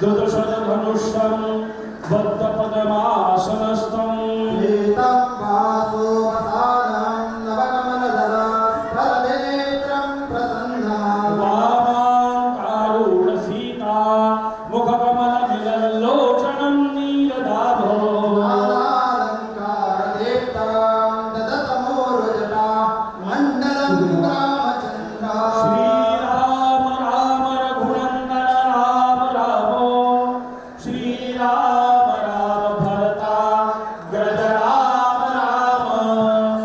दुदशधनुष्यं बद्धपदमासनस्थं एतं वासोपसानं नवकमलदलस्थलनेत्रं प्रसन्नं वामाङ्कारुणसीता मुखकमलमिलल्लोचनं नीलदाभो नानालङ्कारदेप्तां ददतमोरुजटा मण्डलं रामचन्द्र श्रीराम राम रघुनन्दन राम रामो श्रीराम राम भरता ग्रज राम राम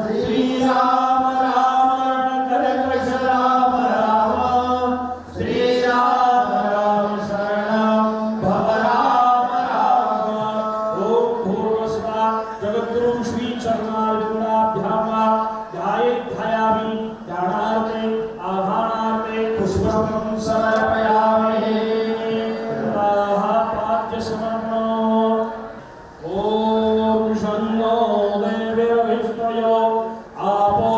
श्रीराम राम रणकरकश राम राम श्रीराम राम शरणं भव राम राम। ओम भूर्भुवस्सुः जगद्गुरुं श्री चरणारविन्दाभ्यां ध्यायामि ध्यानार्थे आभानार्थे पुष्पं समर्पयामि। पाद्यसमर्पणो ॐ शन्नो देवीर्विष्णयो आपो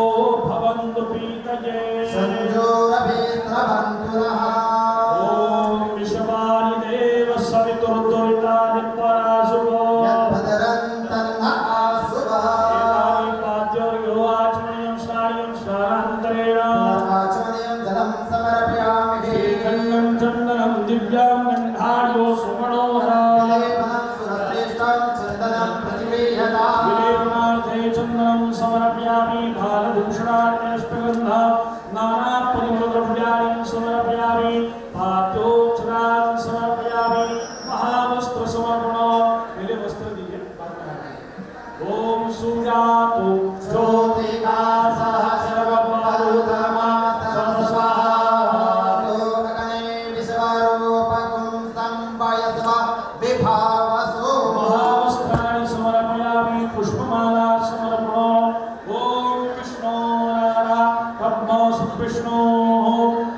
भवन्तु पीतये संजोरभिस्रवन्तुनः ॐ विश्वानि देव सवितुर्दुरितानि पराशुभो यद्भद्रन्तन्न आसुवः एतानि पाद्योर्यो आचमनीयं स्नायुं स्नानान्तरेण आचमनीयं जलं समर्पयामि श्रीखण्डं चन्दनं दिव्यां गन्धाढ्यो सुमनोहरा विलेपनं सुरश्रेष्ठं चन्दनं प्रतिगृह्यता विलेपनार्थे चन्दनं समर्पयामि भालभूषणार्थे अष्टगन्धा नानापरिमलद्रव्याणि समर्पयामि पाद्योक्षरान् समर्पयामि महावस्त्रसमर्पणो मेरे वस्त्र दीजिए ॐ सुजातु ज्योतिका सहस्रवपरुतमा सहस्रस्वाहा लोकगणे विश्वरूपकुं संवयस्व विभावसो महावस्त्राणि समर्पयामि पुष्पमाला समर्पणो ॐ विष्णो नारा पद्मसु विष्णोः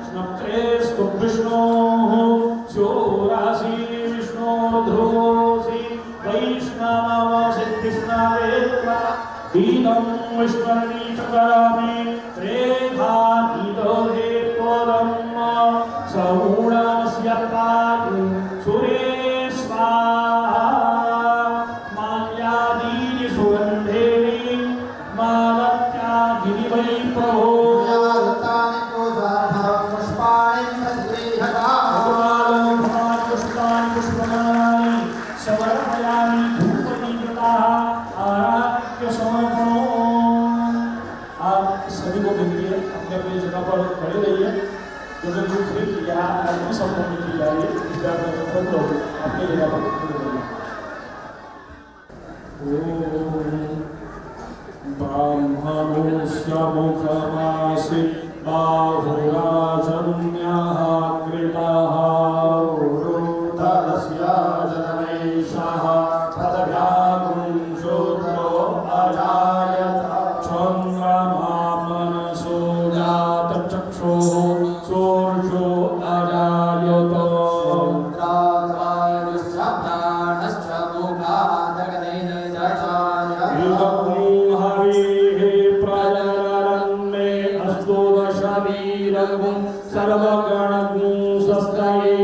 स्नप्त्रेस्तु विष्णोः स्योरासि विष्णोर्ध्रुवोऽसि वैष्णवसिद्धिस्नावेत्वा दीनं विस्मरणी च करोमि त्रेधा नीतोहे पदं सगुणस्य पातु सुरे स्वाहा माल्यादीनि सुगन्धेनि मालत्यादीनि वै प्रभो यावतानि पूजाधरं पुष्पाणि प्रतिगृह्यता भगवान् पुष्पाणि पुष्पमालानि समर्पयामि धूपदीपताः आराध्य समर्पणो। आप सभी को मिलिए अपने अपनी जगह पर खड़े रहिए जो दूसरे यहाँ आत्म संबंध की जा रही है इस बार में लोग अपनी जगह पर खड़े रहिए। ब्राह्मणोऽस्य मुखमासि बाहुराजन्यः कृतः उरुतस्य जनमैषः तदव्याकुं शूद्रो अजायत चन्द्रमा मनसो जातचक्षुः सूर्यो अजायत चन्द्राद्वायुश्च प्राणश्च मुखादगनेन जजाय हरिः प्रजनन्मे अस्तु दशवीरगुं सर्वगणगुं स्वस्तये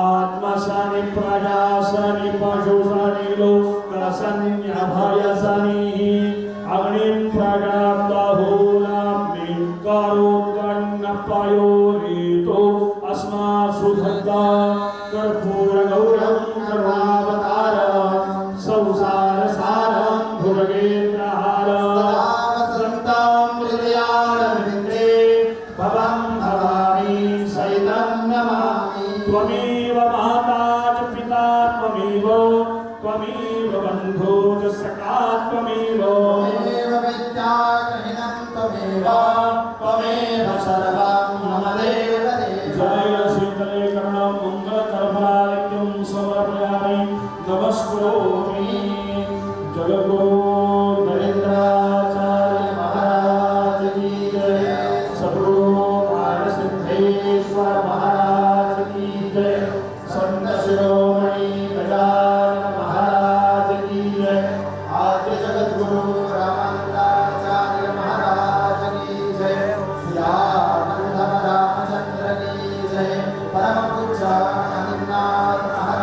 आत्मशनि प्रजाशनि पशुशनि लोकशन्यभयशनिः अग्निं प्रजां बहुलां मे करोत्कन्नपयोरितो अस्मासु धत्ता कर्पूरगौरं करुणावतारं संसारसारं भुजगेन्द्रहारं वसन्तं हृदयारविन्दे भवं भवानी सहितं नमामि त्वमेव माता च पिता त्वमेव त्वमेव बन्धो च सखा त्वमेव त्वमेव विद्यागहिनं त्वमेव त्वमेव सर्वं मम देवदेव जय शीतले कर्णं मङ्गलकरफलालिक्यं समर्पयामि नमस्करोमि जगद्गुरो नरेन्द्राचार्य महाराज की जय सद्गुरु सिद्धेश्वर महाराज की जय संत शिरोमणि गजानन महाराज की जय आद्य जगद्गुरु रामानंदाचार्य महाराज की जय सियानंद रामचंद्र की जय परम पूज्य अनिनाथ महाराज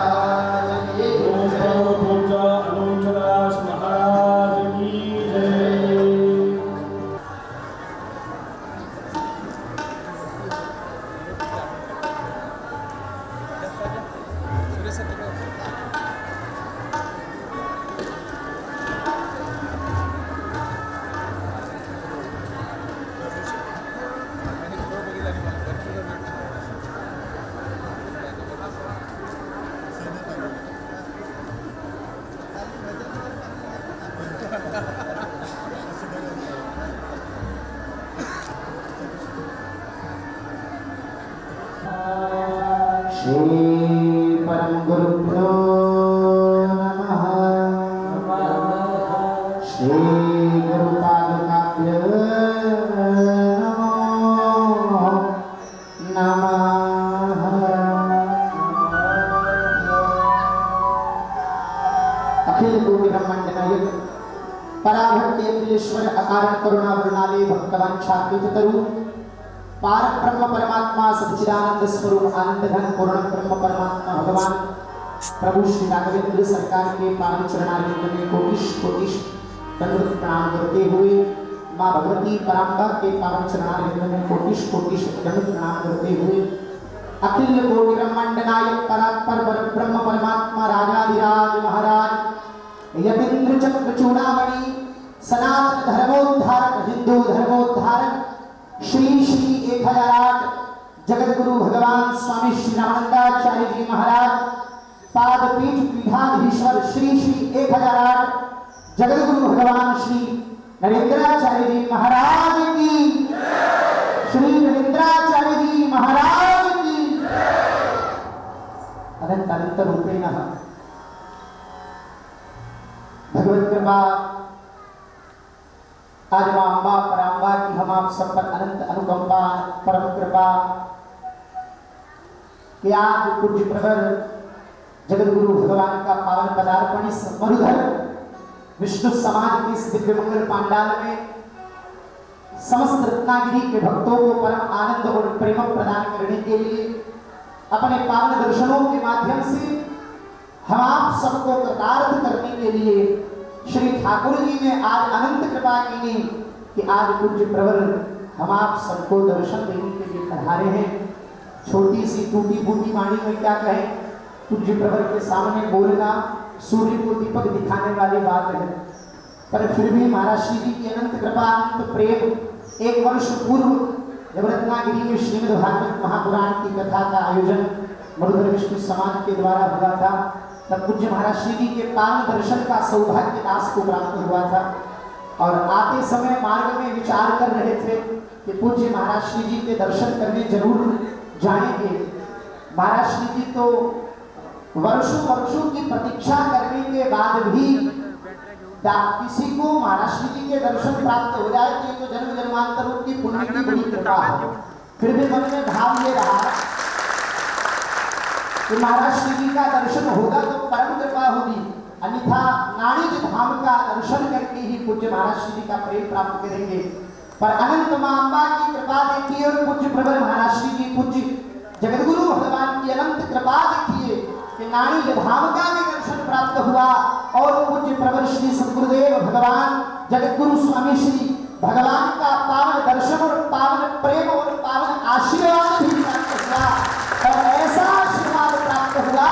श्री परम गुरुभ्यो नमः। श्री गुरुपादुकाभ्यो नमो नमः। अखिल कोटि ब्रह्मांड नायक पराभट्टे अखिलेश्वर अकारण करुणा वृणाले भक्तवान छात्रितरु पार ब्रह्म परमात्मा सच्चिदानंद स्वरूप आनंद घन पूर्ण ब्रह्म परमात्मा भगवान प्रभु श्री राघवेंद्र सरकार के पावन चरणारविंद में कोटिश दंडवत प्रणाम करते हुए मां भगवती परांबा के पावन चरणारविंद में कोटिश दंडवत प्रणाम करते हुए अखिल कोटि ब्रह्मांड नायक परात्पर ब्रह्म परमात्मा राजाधिराज महाराज यतीन्द्र चक्र चूड़ामणि सनातन धर्मोद्धारक हिंदू धर्मोद्धारक श्री 1008 जगत गुरु भगवान स्वामी श्री रामानंदाचार्य जी महाराज पाद पीठ पीठाधीश्वर श्री 1008 जगत गुरु भगवान श्री नरेंद्राचार्य जी महाराज की श्री नरेंद्राचार्य जी महाराज की अनंत अनंत रूपेण भगवत कृपा आज मां अम्बा परांबा की हम आप सब पर अनंत अनुकंपा परम कृपा कि आज पूज्य प्रवर जगत गुरु भगवान का पावन पदार्पण इस मरुधर विष्णु समाज के इस दिव्य मंगल पांडाल में समस्त रत्नागिरी के भक्तों को परम आनंद और प्रेम प्रदान करने के लिए अपने पावन दर्शनों के माध्यम से हम आप सबको कृतार्थ करने के लिए श्री ठाकुर जी ने आज अनंत कृपा की कि आज पूज्य प्रवर हम आप सबको दर्शन देने के लिए पधारे हैं। छोटी सी टूटी फूटी वाणी में क्या कहें, पूज्य प्रवर के सामने बोलना सूर्य को दीपक दिखाने वाली बात है, पर फिर भी महाराज श्री जी की अनंत कृपा अनंत प्रेम। 1 वर्ष पूर्व जब रत्नागिरी में श्रीमद् भागवत महापुराण की कथा का आयोजन मरुधर विष्णु समाज के द्वारा हुआ था, तब पूज्य महाराज श्री जी के पावन दर्शन का सौभाग्य दास को प्राप्त हुआ था। और आते समय मार्ग में विचार कर रहे थे कि पूज्य महाराज श्री जी के दर्शन करने जरूर जाएंगे। महाराज श्री जी तो वर्षों की प्रतीक्षा करने के बाद भी किसी को महाराज श्री जी के दर्शन प्राप्त हो जाए तो जन्म जन्मांतरों की पुण्य की बड़ी कृपा है। फिर भी मन में भाव ये रहा कि महाराज श्री जी का दर्शन होगा तो परम कृपा होगी, अन्यथा नाणिज धाम का दर्शन करके ही पूज्य महाराज श्री जी का प्रेम प्राप्त करेंगे। पर अनंत मां अम्बा की कृपा देखिए और पूज्य प्रवर महाराज श्री जी पूज्य जगत गुरु भगवान की अनंत कृपा देखिए कि नाणिज धाम का भी दर्शन प्राप्त हुआ और पूज्य प्रवर श्री सद्गुरुदेव भगवान जगत गुरु स्वामी श्री भगवान का पावन दर्शन और पावन प्रेम और पावन आशीर्वाद भी प्राप्त हुआ। और ऐसा आशीर्वाद प्राप्त हुआ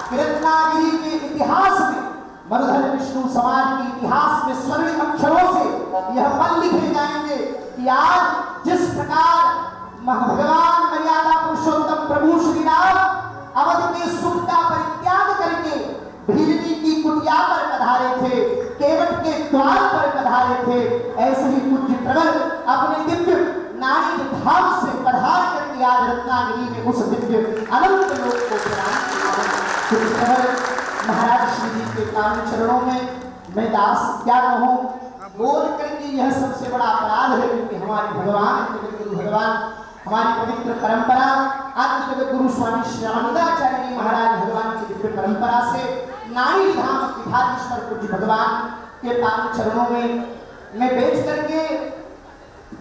कि रत्नागिरी के इतिहास में मरुधर विष्णु समाज के इतिहास में स्वर्णिम अक्षरों से यह पल लिखे जाएंगे कि आज जिस प्रकार भगवान मर्यादा पुरुषोत्तम प्रभु श्री राम अवध के सुख का परित्याग करके भीलनी की कुटिया पर पधारे थे, केवट के द्वार पर पधारे थे, ऐसे ही पूज्य प्रवर अपने दिव्य नाड़ी धाम से पधार करके आज रत्नागिरी में उस दिव्य अनंत लोक को प्रदान। महाराज श्री जी के पावन चरणों में मैं दास क्या कहूँ, बोल करके यह सबसे बड़ा अपराध है, क्योंकि हमारे भगवान जगत गुरु भगवान हमारी पवित्र परंपरा आदि जगत गुरु स्वामी श्री रामानंदाचार्य जी महाराज भगवान की दिव्य परंपरा से नाड़ी धाम पीठाधीश्वर पूज्य भगवान के पावन चरणों में मैं बैठ करके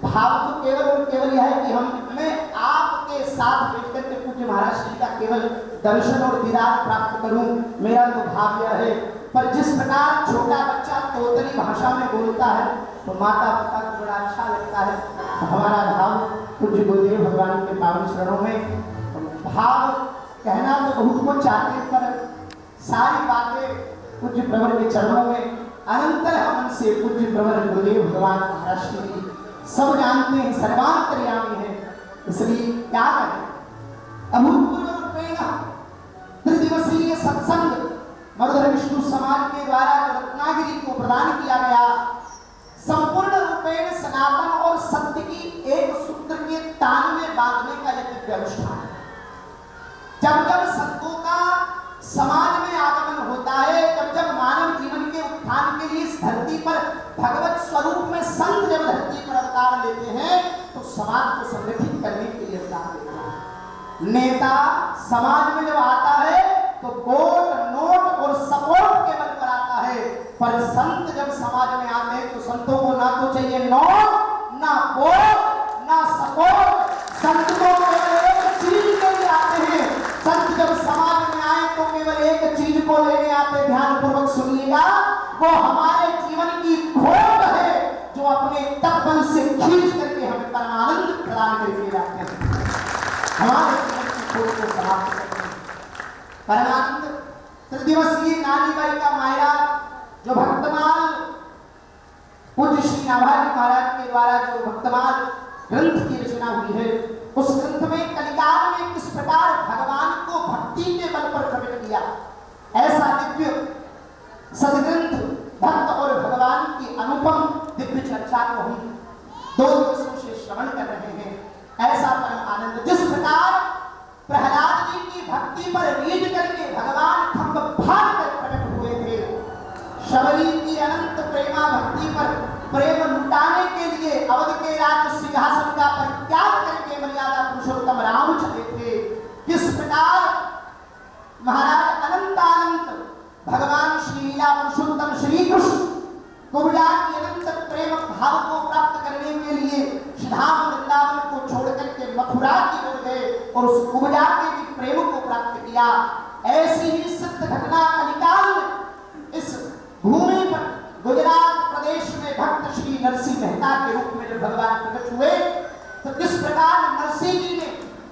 भाव तो केवल और केवल यह है कि मैं आपके साथ बैठ करके पूज्य महाराज श्री का केवल दर्शन और दीदार प्राप्त करूं, मेरा तो भाव यह है। पर जिस प्रकार छोटा बच्चा तोतली भाषा में बोलता है तो माता पिता को बड़ा अच्छा लगता है। हमारा भाव पूज्य गुरुदेव भगवान के पावन चरणों में भाव कहना तो बहुत को चाहते, पर सारी बातें पूज्य प्रवर के चरणों में अनंतर मन से पूज्य प्रवर गुरुदेव भगवान महाराज श्री जी सब जानते हैं, सर्वांतर्यामी है, इसलिए क्या करें। अभूतपूर्व रूपेण त्रिदिवसीय सत्संग मरुधर विष्णु समाज के द्वारा रत्नागिरी को प्रदान किया गया, संपूर्ण रूपेण सनातन और सत्य की एक सूत्र के तान में बांधने का यह दिव्य अनुष्ठान है। जब जब संतों का समाज में आगमन होता है, जब जब मानव जीवन के उत्थान के लिए इस धरती पर भगवत स्वरूप में संत जब धरती पर अवतार लेते हैं तो समाज को संगठित करने के लिए अवतार लेते हैं। नेता समाज में जब आता है तो वोट नोट और सपोर्ट के बल पर आता है, पर संत जब समाज में आते हैं तो संतों को ना तो चाहिए नोट ना वोट ना सपोर्ट, संत को केवल एक चीज के लिए आते हैं। संत जब समाज में आए तो केवल एक चीज को लेने आते, ध्यान पूर्वक सुनिएगा, वो हमारे जीवन की खोज है जो अपने तपन से खींच करके हमें परमानंद प्रदान करके जाते हैं, हमारे जीवन की खोज को समाप्त करते हैं। परमानंद त्रिदिवसीय नानीबाई का मायरा जो भक्तमाल पूज्य श्री नाभाजी महाराज के द्वारा जो भक्तमाल ग्रंथ की रचना हुई है, उस ग्रंथ में कलिकाल में किस प्रकार भगवान को भक्ति के बल पर प्रकट किया, ऐसा दिव्य सदग्रंथ भक्त और भगवान की अनुपम दिव्य चर्चा को हम 2 दिवसों से श्रवण कर रहे हैं। ऐसा परम आनंद, जिस प्रकार प्रहलाद जी की भक्ति पर रीझ करके भगवान खंभ फाड़ कर प्रकट हुए थे, शबरी की अनंत प्रेमा भक्ति पर प्रेम लुटाने के लिए अवध के राज सिंहासन का परित्याग करके मर्यादा पुरुषोत्तम राम चले थे, किस प्रकार महाराज अनंतानंत भगवान श्री लीला पुरुषोत्तम श्री कृष्ण कुब्जा की अनंत प्रेम भाव को प्राप्त करने के लिए श्रीधाम वृंदावन को छोड़ करके मथुरा की ओर गए और उस कुब्जा के भी प्रेम को प्राप्त किया। ऐसी ही सिद्ध घटना कलिकाल में इस भूमि पर गुजरात प्रदेश में भक्त श्री नरसिंह मेहता के रूप में जब भगवान प्रकट हुए तो किस प्रकार नरसिंह जी ने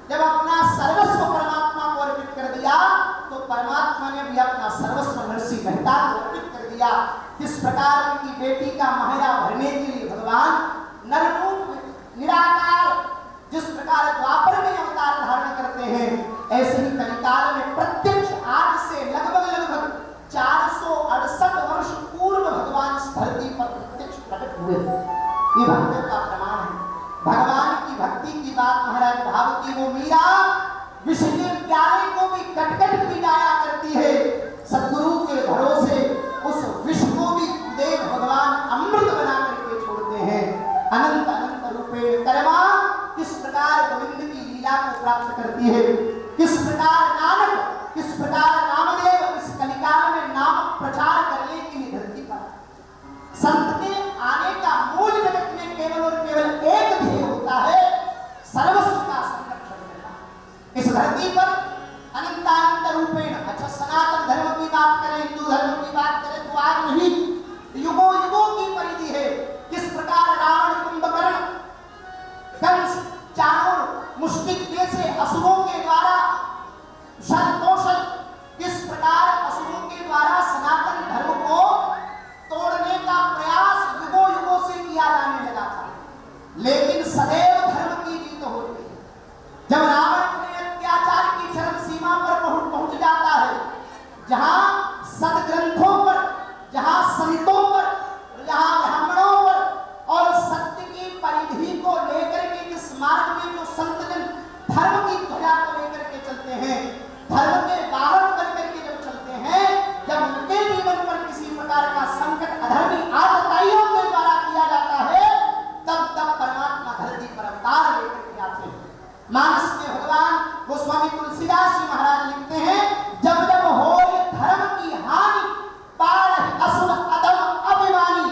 जब अपना सर्वस्व परमात्मा को अर्पित कर दिया तो परमात्मा ने भी अपना सर्वस्व नरसिंह मेहता को अर्पित कर दिया। किस प्रकार उनकी बेटी का माहिरा भरने के लिए भगवान नररूप निराकार जिस प्रकार द्वापर में अवतार धारण करते हैं, ऐसे ही कलिकाल में प्रत्यक्ष आज से लगभग 468 वर्ष पूर्व भगवान इस धरती पर प्रत्यक्ष प्रकट हुए। ये भक्तों का प्रमाण है। भगवान की भक्ति की बात महाराज भाव की वो मीरा विषय प्यारे को भी कटकट पिलाया करती है, सद्गुरु के भरोसे उस विष को भी देव भगवान अमृत बना करके छोड़ते हैं। अनंत अनंत रूपे कर्मा किस प्रकार गोविंद की लीला को प्राप्त करती है, किस प्रकार नानक किस प्रकार नामदेव इस कलिकाल में नाम प्रचार करने के लिए धरती पर संत के आने का मूल जगत में केवल और केवल एक ध्येय होता है, सर्वस्व का संरक्षण करना। इस धरती पर अनंतानंत रूपेण, अच्छा सनातन धर्म की बात करें, हिंदू धर्म की बात करें तो आज नहीं युगों युगों की परिधि है। किस प्रकार रावण कुंभकर्ण कंस चाणूर मुष्टिक जैसे असुरों के द्वारा शतकोशल किस प्रकार असुरों के द्वारा सनातन धर्म को तोड़ने का प्रयास युगों युगों से किया जाने लगा था, लेकिन सदैव धर्म की जीत होती है। जब रावण अपने अत्याचार की चरम सीमा पर पहुंच जाता है, जहां सदग्रंथों पर, जहां संतों पर, जहां ब्राह्मणों पर और सत्य की परिधि को लेकर के जिस मार्ग में जो संतजन धर्म की ध्वजा को लेकर के चलते हैं, धर्म के बाहर करके जब चलते हैं, जब उनके जीवन पर किसी प्रकार का संकट अधर्मी आतताइयों के द्वारा किया जाता है, तब तब परमात्मा धरती पर अवतार लेकर के आते हैं। मानस में भगवान गोस्वामी तुलसीदास जी महाराज लिखते हैं, जब जब हो धर्म की हानि पार असुर अदम अभिमानी,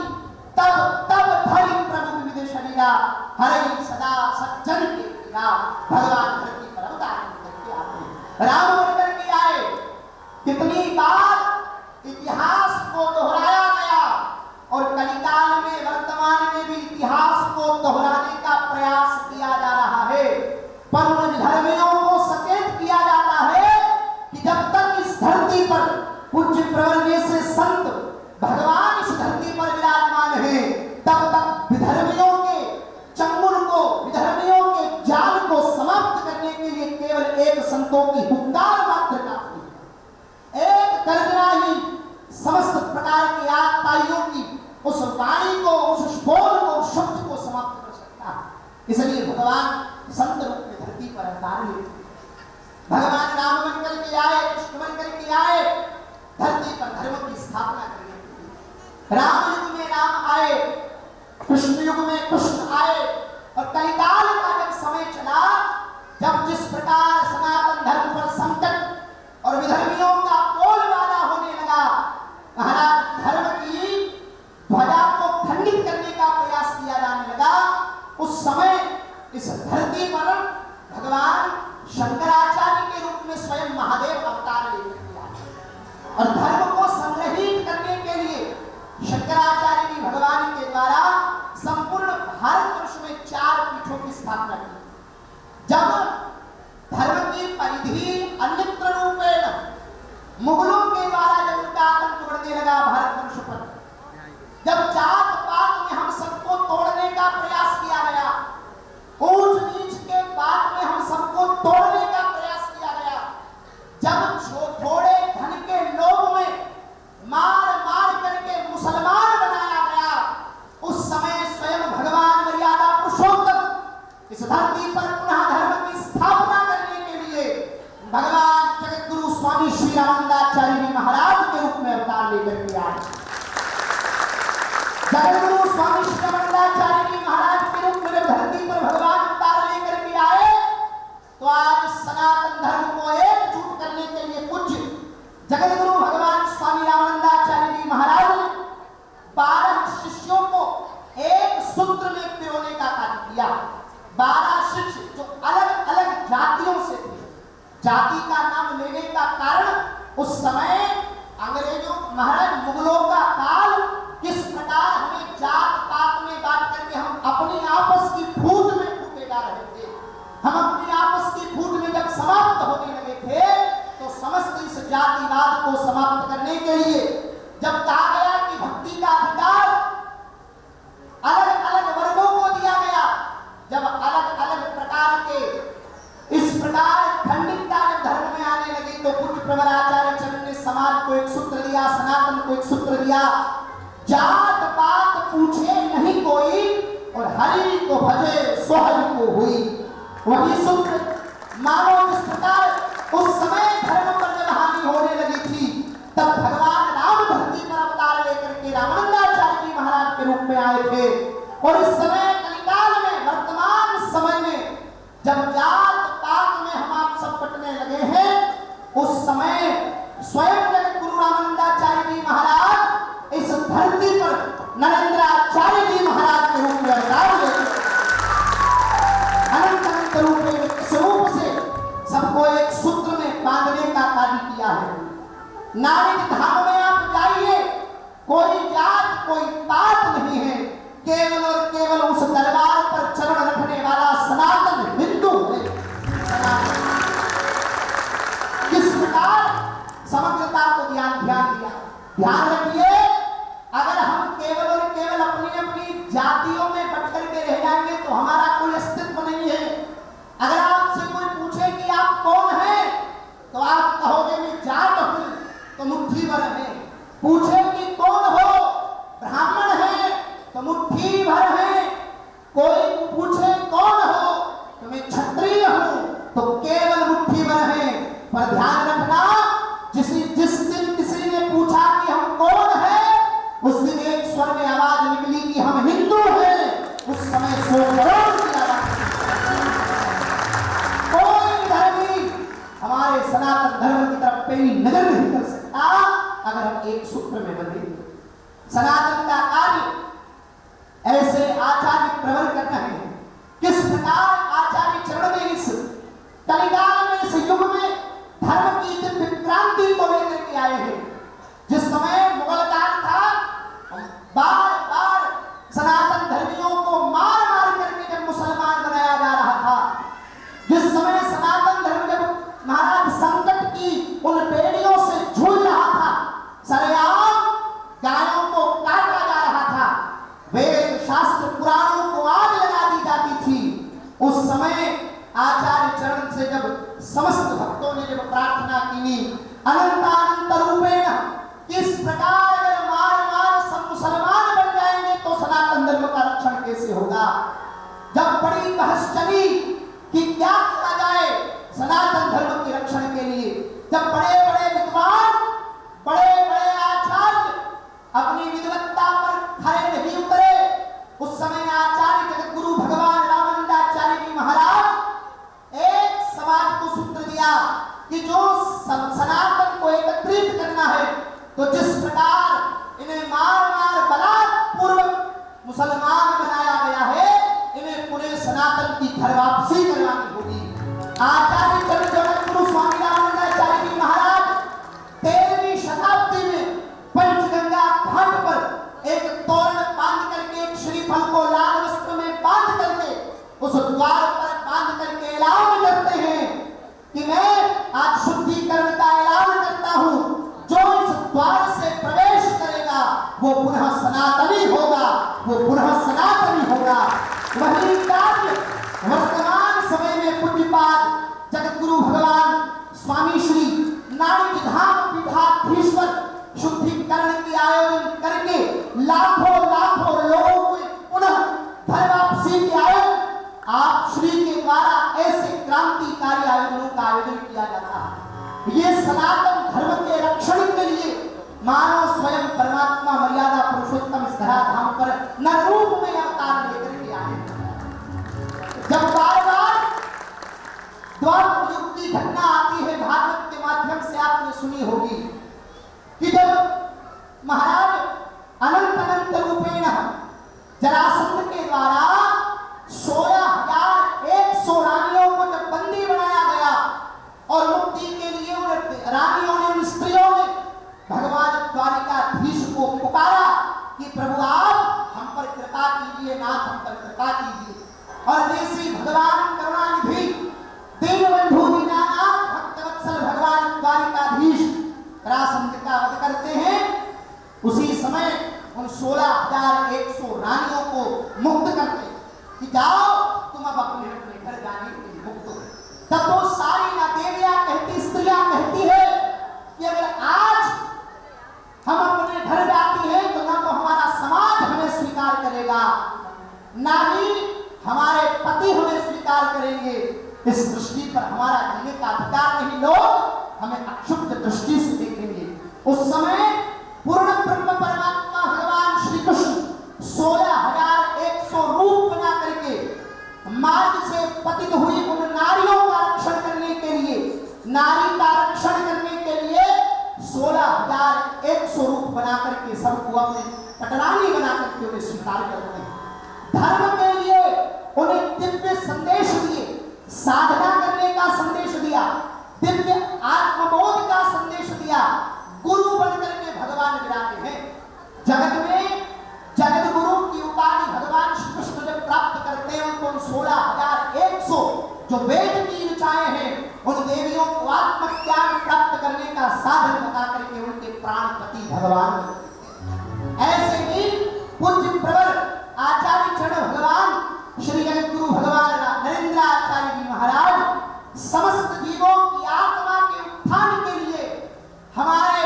तब तब धरि प्रभु विविध शरीरा हरि सदा सज्जन के लीला। भगवान धरती पर अवतार लेकर आते हैं, राम बनकर के आए। कितनी बार इतिहास को दोहराया गया और कलिकाल में वर्तमान में भी इतिहास को दोहराने का प्रयास किया जा रहा है, पर उन धर्मियों को सचेत किया जाता है कि जब तक इस धरती पर पूज्य प्रवर जैसे संत भगवान इस धरती पर विराजमान है, तब तक विधर्मियों के चंगुल को, विधर्मियों के जाल को समाप्त करने के लिए केवल एक संतों की हुंकार मात्र काफी है। एक गर्जना ही समस्त प्रकार की आत्माइयों की उस वाणी को, उस बोल को, शब्द को समाप्त कर सकता है। इसलिए भगवान संत रूप में धरती पर अवतार लेते। भगवान राम आए धरती पर धर्म की स्थापना करने के लिए। राम युग में राम आए, कृष्ण युग में कृष्ण आए, और कलिकाल का जब समय चला, जब जिस प्रकार सनातन धर्म पर संकट और विधर्मियों का बोलबाला होने लगा, महाराज धर्म की ध्वजा को खंडित करने का प्रयास किया जाने लगा, उस समय इस धरती पर भगवान शंकराचार्य के रूप में स्वयं महादेव अवतार लेकर आए और धर्म को संग्रहित करने के लिए शंकराचार्य जी भगवान के द्वारा संपूर्ण भारतवर्ष में 4 पीठों की स्थापना की। जब धर्म की परिधि अन्यत्र रूपेण मुगलों के द्वारा जब उनका आतंक बढ़ने लगा भारतवर्ष पर, जब जात पात में हम सबको तोड़ने का प्रयास किया गया, ऊंच नीच के बात में हम सबको तोड़ने का प्रयास किया गया, जब थोड़े धन के लोभ में मार मार करके मुसलमान बनाया गया, उस समय स्वयं भगवान मर्यादा पुरुषोत्तम इस धरती पर पुनः धर्म की स्थापना करने के लिए भगवान जगत गुरु स्वामी श्री रामानंदाचार्य जी महाराज के रूप में अवतार लेकर के आए। जगत गुरु स्वामी श्री रामानंदाचार्य जी महाराज के रूप में जब धरती पर भगवान अवतार लेकर के आए, तो आज सनातन धर्म को एकजुट करने के लिए पूज्य जगत गुरु भगवान स्वामी रामानंदाचार्य जी महाराज ने 12 शिष्यों को एक सूत्र में पिरोने का कार्य किया। 12 शिष्य जो अलग अलग जातियों से थे। जाति का नाम लेने का कारण उस समय अंग्रेजों महाराज मुगलों का काल किस प्रकार हमें जात पात में बांट करके हम अपनी आपस की फूट में फूटे जा रहे थे। हम अपनी आपस की फूट में जब समाप्त होने लगे थे, तो समस्त इस जातिवाद को समाप्त करने के लिए जब कहा गया कि भक्ति का अधिकार अलग अलग वर्गों को दिया गया, जब अलग अलग प्रकार के इस प्रकार खंडितता जब धर्म में आने लगी, तो पूज्य प्रवराचार्य चरण ने समाज को एक सूत्र दिया, सनातन को एक सूत्र दिया, जात पात पूछे नहीं कोई और हरि को भजे सो हरि को हुई। वही सूत्र मानो जिस प्रकार उस समय धर्म पर जब हानि होने लगी थी, तब भगवान राम धरती पर अवतार लेकर के रामानंदाचार्य जी महाराज के रूप में आए थे। और इस समय कलिकाल में, वर्तमान समय में जब जात पात में हम आप सब बटने लगे हैं, उस समय स्वयं जगत गुरु रामानंदाचार्य जी महाराज इस धरती पर नरेंद्राचार्य जी महाराज के रूप में अवतार लेकर अनंत अनंत स्वरूप से सबको एक सूत्र में बांधने का कार्य किया है। नारिक धाम में आप जाइए, कोई जात कोई पात नहीं है, केवल और केवल उस दरबार पर चरण रखने वाला सनातन हिंदू है। किस प्रकार समग्रता को ध्यान दिया। ध्यान रखिए, अगर हम केवल और केवल अपनी अपनी जातियों में बट करके रह जाएंगे तो हमारा कोई अस्तित्व नहीं है। अगर आपसे कोई पूछे कि आप कौन हैं, तो आप कहोगे मैं जाट हूं, तो मुट्ठी भर है। पूछे कि कौन हो, ब्राह्मण है, तो मुट्ठी भर है। कोई पूछे कौन हो, तो मैं क्षत्रिय हूं, तो केवल मुट्ठी भर है। पर ध्यान रखना, जिस दिन किसी ने पूछा कि हम कौन है, उस दिन एक स्वर में आवाज निकली कि हम हिंदू हैं। उस समय 100 करोड़ की आवाज। कोई धर्मी हमारे सनातन धर्म की तरफ पेरी नजर नहीं कर सकता अगर हम एक सूत्र में बंधे। सनातन का कार्य ऐसे आचार्य प्रवर करना है। किस प्रकार आचार्य चरण में इस कलिकाल में, इस युग में धर्म की दिव्य क्रांति को लेकर के आए हैं। जिस समय मुगल काल था, बार बार सनातन धर्मियों को मार मार करके जब मुसलमान बनाया जा रहा था, जिस समय सनातन धर्म जब महाराज संकट की उन बेड़ियों से झूल रहा था, सरेआम गायों को काटा जा रहा था, वेद शास्त्र पुराणों को आग लगा दी जाती थी, उस समय आचार्य चरण से जब समस्त भक्तों ने जब प्रार्थना की, अनंत रूपेण, किस प्रकार अगर मार मार सब मुसलमान बन जाएंगे तो सनातन धर्म का रक्षण कैसे होगा। जब बड़ी बहस चली कि क्या किया जाए सनातन धर्म के रक्षण के लिए, जब बड़े बड़े विद्वान एक तोरण बांध करके, एक श्रीफल को लाल वस्त्र में बांध करके उस द्वार पर बांध करके ऐलान करते हैं कि मैं आज शुद्धिकरण का ऐलान करता हूं, जो इस द्वार से प्रवेश करेगा वो पुनः सनातनी होगा, वो पुनः सनातनी होगा। वही कार्य वर्तमान समय में पूज्यपाद जगत गुरु भगवान स्वामी श्री नाड़ी धाम पीठाधीश्वर शुद्धिकरण की आयोजन करके लाखों लाखों लोगों को पुनः घर वापसी के आयोजन आप श्री के द्वारा ऐसे क्रांतिकारी आयोजनों का आयोजन किया जाता है। ये सनातन धर्म के रक्षण के लिए मानव स्वयं परमात्मा मर्यादा पुरुषोत्तम इस धराधाम पर न रूप में अवतार लेकर के आए। जब बार बार द्वापर युग की घटना आती है, भागवत के माध्यम से आपने सुनी होगी कि जब महाराज अनंत अनंत रूपेण जरासंध के द्वारा 16,100 रानियों को जब बंदी बनाया गया और मुक्ति के लिए उन रानियों ने, उन स्त्रियों ने भगवान द्वारिकाधीश को पुकारा कि प्रभु आप हम पर कृपा कीजिए, नाथ हम पर कृपा कीजिए। और देसी भगवान करुणानिधि दीनबंधु दीनानाथ भक्तवत्सल भगवान द्वारिकाधीश जरासंध का वध करते हैं। उसी समय उन 16,100 रानियों को मुक्त करते हैं कि जाओ तुम अब अपने अपने घर जाने के लिए मुक्त हो। तब वो सारी ना देवियां कहती, स्त्रियां कहती है कि अगर आज हम अपने घर जाती हैं तो ना तो हमारा समाज हमें स्वीकार करेगा, ना ही हमारे पति हमें स्वीकार करेंगे। इस दृष्टि पर हमारा जीने का अधिकार नहीं, लोग हमें अक्षुब्ध दृष्टि से देखेंगे। उस समय पूर्ण ब्रह्म परमात्मा भगवान श्री कृष्ण 16,100 रूप बना करके मार्ग से पतित हुई उन नारियों का रक्षण करने के लिए, नारी का रक्षण करने के लिए 16,100 रूप बना करके सबको अपने पटरानी बना करके उन्हें स्वीकार करते हैं। धर्म के लिए उन्हें दिव्य संदेश दिए, साधना करने का संदेश दिया, दिव्य आत्मबोध का संदेश दिया। गुरु बनकर के भगवान विराजे हैं जगत में। जगत गुरु की उपाधि भगवान श्री कृष्ण जब प्राप्त करते हैं उनको 16,100 जो वेद की ऋचाएं हैं उन देवियों को आत्मज्ञान प्राप्त करने का साधन बता करके उनके प्राणपति भगवान। ऐसे ही पूज्य प्रवर आचार्य चरण भगवान श्री जगत गुरु भगवान नरेंद्र आचार्य जी महाराज समस्त जीवों की आत्मा के उत्थान के लिए, हमारे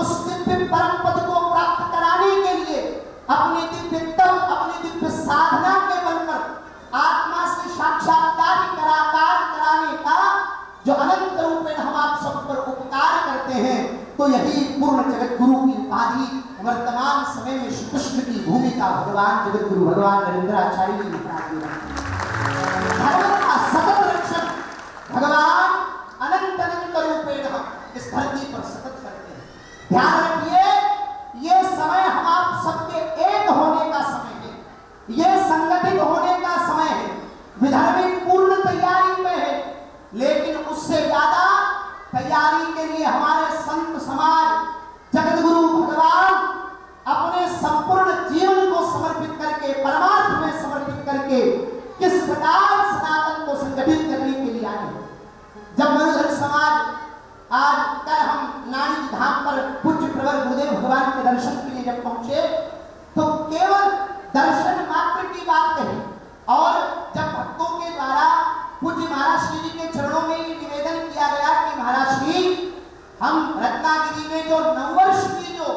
उस दिव्य परम पद को प्राप्त कराने के लिए अपने दिव्य तप, अपने दिव्य साधना के बल पर आत्मा से साक्षात्कार कराने का जो अनंत रूप में हम आप सब पर उपकार करते हैं, तो यही पूर्ण जगत गुरु की उपाधि वर्तमान समय में श्री कृष्ण की भूमिका भगवान जगत गुरु भगवान नरेंद्र आचार्य जी धर्म का सतत रक्षण भगवान अनंत अनंत रूपेण इस धरती पर सतत करते हैं। ध्यान रखिए, ये समय हम आप सबके एक होने का समय है, ये संगठित होने का समय है। विधर्मी पूर्ण तैयारी में है, लेकिन उससे ज्यादा तैयारी के लिए हमारे संत समाज जगत गुरु भगवान अपने संपूर्ण जीवन को समर्पित करके, परमार्थ में समर्पित करके किस प्रकार सनातन को संगठित करने के लिए आए हैं। जब मनुधर समाज आज कल हम नाड़ी धाम पर पूज्य प्रवर गुरुदेव भगवान के दर्शन के लिए जब पहुंचे तो केवल दर्शन मात्र की बात कही, और जब भक्तों के द्वारा पूज्य महाराज श्री जी के चरणों में ये निवेदन किया गया कि महाराज श्री हम रत्नागिरी में जो नववर्ष की जो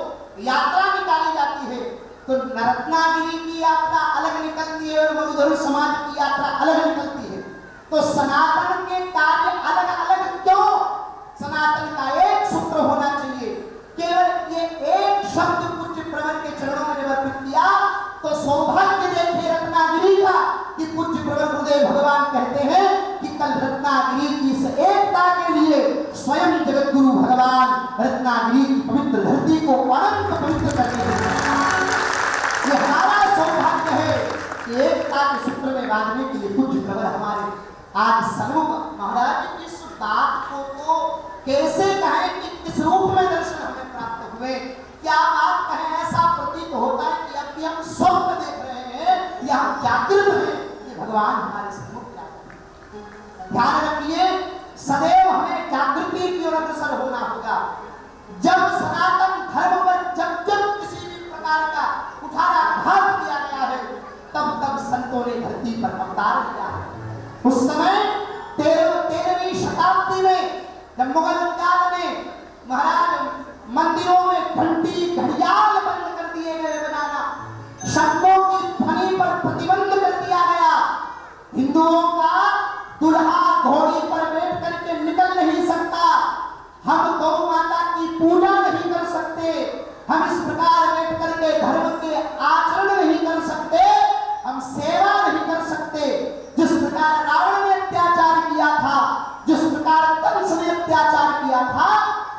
यात्रा निकाली जाती है, तो रत्नागिरी की यात्रा अलग निकलती है और मरुधर समाज की यात्रा अलग निकलती है, तो सनातन के कार्य अलग अलग क्यों? सनातन का एक सूत्र होना चाहिए। केवल ये एक शब्द पूज्य प्रवर के चरणों में जब अर्पित किया तो सौभाग्य देखे रत्नागिरी का कि पूज्य प्रवर गुरुदेव भगवान कहते हैं कि कल रत्नागिरी की इस एकता के लिए स्वयं जगत गुरु भगवान रत्नागिरी की पवित्र धरती को अनंत पवित्र करने ये हमारा सौभाग्य है कि एकता के सूत्र में बांधने के लिए पूज्य प्रवर हमारे आज सन्मुख महाराज इस बात को तो कैसे कहें कि किस रूप में दर्शन हमें प्राप्त हुए, क्या बात कहें। ऐसा प्रतीत होता है घंटी घड़ियाल बंद कर दिए गए बनाना, शब्दों की ध्वनि पर प्रतिबंध कर दिया गया। हिंदुओं का दुल्हा घोड़ी पर बैठ करके निकल नहीं सकता, हम गौ माता की पूजा नहीं कर सकते, हम इस प्रकार बैठ करके धर्म के आचरण नहीं कर सकते, हम सेवा नहीं कर सकते। जिस प्रकार रावण ने अत्याचार किया था, जिस प्रकार कंस ने अत्याचार किया था,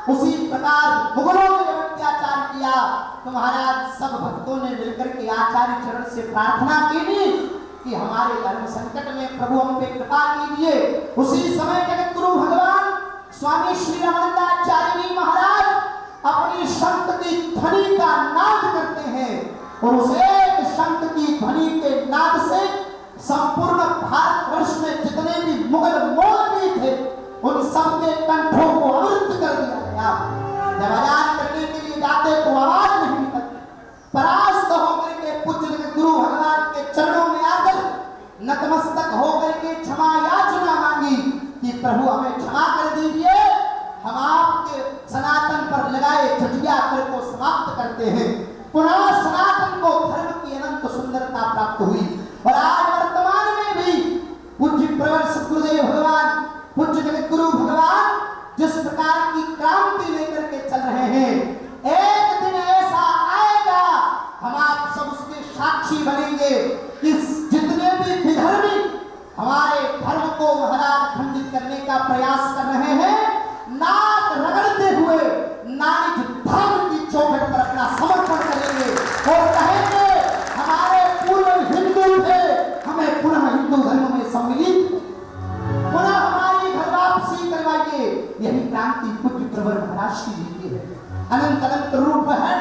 उसी प्रकार मुगलों ने जब अत्याचार किया तो महाराज सब भक्तों ने मिलकर के आचार्य चरण से प्रार्थना की कि हमारे धर्म संकट में प्रभु हम पे कृपा कीजिए। उसी समय जगत गुरु भगवान स्वामी श्री रामानंदाचार्य जी महाराज अपनी शंख की ध्वनि का नाद करते हैं और उस एक शंख की ध्वनि के नाद से संपूर्ण भारतवर्ष में जितने भी मुगल मौलवी थे उन सबके कंठों को अवरुद्ध कर दिया गया। जब आजाद करने के लिए जाते तो आवाज नहीं निकलती, परास्त होकर के पूज्य गुरु भगवान के चरणों में आकर नतमस्तक होकर के क्षमा याचना मांगी कि प्रभु हमें क्षमा कर दीजिए, हम आपके सनातन पर लगाए जजिया कर को समाप्त करते हैं। पुनः सनातन को धर्म की अनंत सुंदरता प्राप्त हुई और आज वर्तमान में भी पूज्य प्रवर सद्गुरुदेव भगवान, पूज्य जगत गुरु भगवान जिस प्रकार की क्रांति लेकर के चल रहे हैं, एक दिन ऐसा आएगा हम आप सब उसके साक्षी बनेंगे कि जितने भी विधर्मी हमारे धर्म को महाराज खंडित करने का प्रयास कर रहे हैं, नाक रगड़ते हुए नारी धर्म की चौखट पर अपना समर्पण करेंगे और कहेंगे हमारे पूर्व हिंदू थे, हमें पुनः हिंदू धर्म में सम्मिलित, पुनः हमारी घर वापसी करवाइए। यही क्रांति पूज्य प्रवर महाराज की नीति है, अनंत अनंत रूप है।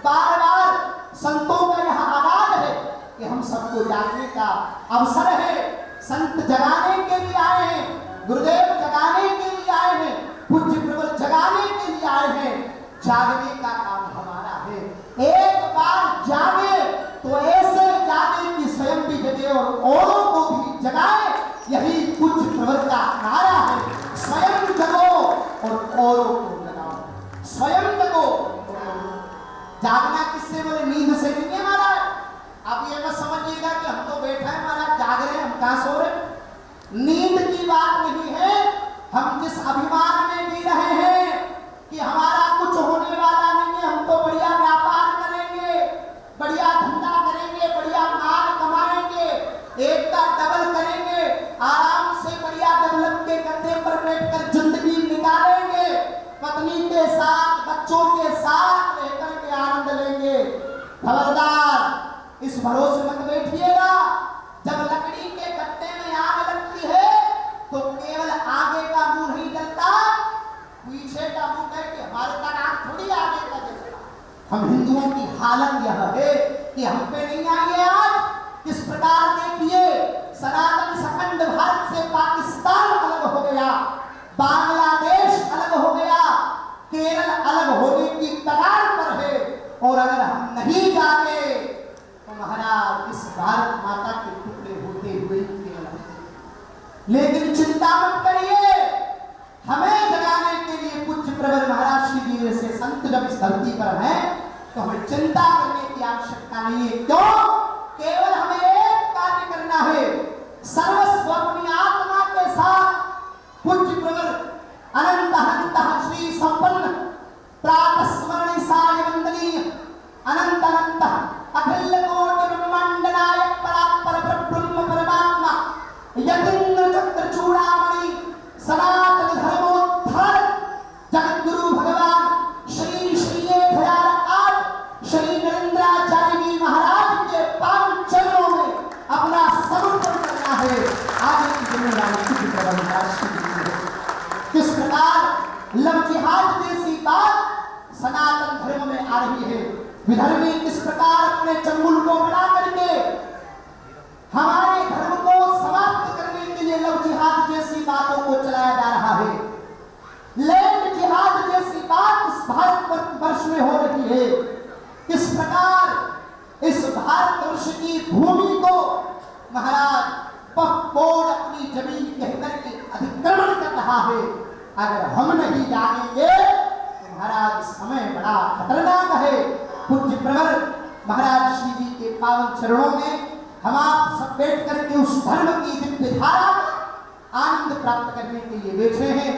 बार बार संतों का यह आवाज है कि हम सबको जागने का अवसर है। संत जगाने के लिए आए हैं, गुरुदेव जगाने के लिए आए हैं, पूज्य प्रवर जगाने के लिए आए हैं। जागने का काम हमारा है। एक बार जागे तो ऐसे जागे कि स्वयं भी जगे और औरों को भी जगाए। यही पूज्य प्रवर का नारा है, स्वयं जगो और औरों को जगाओ, स्वयं जगो। जागना किससे बोले? नींद से नहीं है महाराज। आप ये मत समझिएगा कि हम तो बैठे हैं महाराज जाग रहे हैं, हम कहां सो रहे। नींद की बात नहीं है। हम जिस अभिमान में जी रहे हैं कि हमारा कुछ होने वाला नहीं है, हम तो बढ़िया व्यापार करेंगे, बढ़िया धंधा करेंगे, बढ़िया माल कमाएंगे, एक का डबल करेंगे, आराम से बढ़िया दौलत के कंधे पर बैठकर जिंदगी निकालेंगे, पत्नी के साथ बच्चों के साथ रहकर के आनंद लेंगे। खबरदार, इस भरोसे मत बैठिएगा। जब लकड़ी के गट्टे में आग लगती है तो केवल आगे का मुंह नहीं जलता, पीछे का मुंह कह के हमारे तक आग थोड़ी आगे का जलता। हम हिंदुओं की हालत यह है कि हम पे नहीं आई है आज। किस प्रकार देखिए, सनातन सखंड भारत से पाकिस्तान अलग हो गया, बांग्लादेश अलग हो गया, केरल अलग होने की कगार पर है। और अगर हम नहीं जागे तो महाराज इस भारत माता के टुकड़े होते हुए केवल। लेकिन चिंता मत करिए, हमें जगाने के लिए पूज्य प्रवर महाराज की जैसे संत जब इस धरती पर हैं तो हमें चिंता करने की आवश्यकता नहीं है। क्यों? केवल हमें एक कार्य करना है, सर्वस्व अपनी आत्मा के साथ पूज्य प्रवर अनंत अनंत श्री संपन्न प्रातः स्मरण साय वंदनीय अनंत अनंत अखिल कोटि ब्रह्मांड नायक परात्पर ब्रह्म परमात्मा यतीन्द्र चक्र चूड़ामणि सनातन धर्मोद्धारक जगत गुरु भगवान श्री श्री 1008 श्री नरेंद्राचार्य जी महाराज के पावन चरणों में अपना समर्पण करना है। आगे की जिम्मेदारी पूज्य प्रवर महाराज की है। किस प्रकार लव जिहाद जैसी बात सनातन धर्म में आ रही है, विधर्मी किस प्रकार अपने चंगुल को बना करके हमारे धर्म को समाप्त करने के लिए लव जिहाद जैसी बातों को चलाया जा रहा है। लैंड जिहाद जैसी बात इस भारत वर्ष में हो रही है। किस प्रकार इस भारतवर्ष की भूमि को महाराज पखपोड़ अपनी जमीन कहकर के अतिक्रमण कर रहा है। अगर हम नहीं जानेंगे तो महाराज समय बड़ा खतरनाक है। पूज्य प्रवर महाराज श्री जी के पावन चरणों में हम आप सब बैठ करके उस धर्म की दिव्य धारा आनंद प्राप्त करने के लिए बैठे हैं।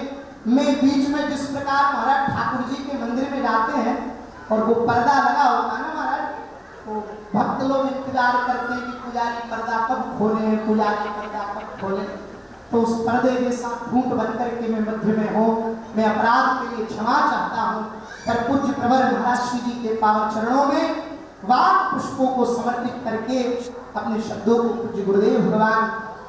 मैं बीच में जिस प्रकार महाराज ठाकुर जी के मंदिर में जाते हैं और वो पर्दा लगा होता है ना महाराज, तो भक्त लोग इंतजार करते हैं कि पुजारी पर्दा कब खोले, पुजारी पर्दा कब खोले। तो उस पर्दे के साथ फूट बन करके मैं मध्य में हूँ, मैं अपराध के लिए क्षमा चाहता हूँ। पर पूज्य प्रवर महाराज श्री जी के पावन चरणों में वाक पुष्पों को समर्पित करके अपने शब्दों को पूज्य गुरुदेव भगवान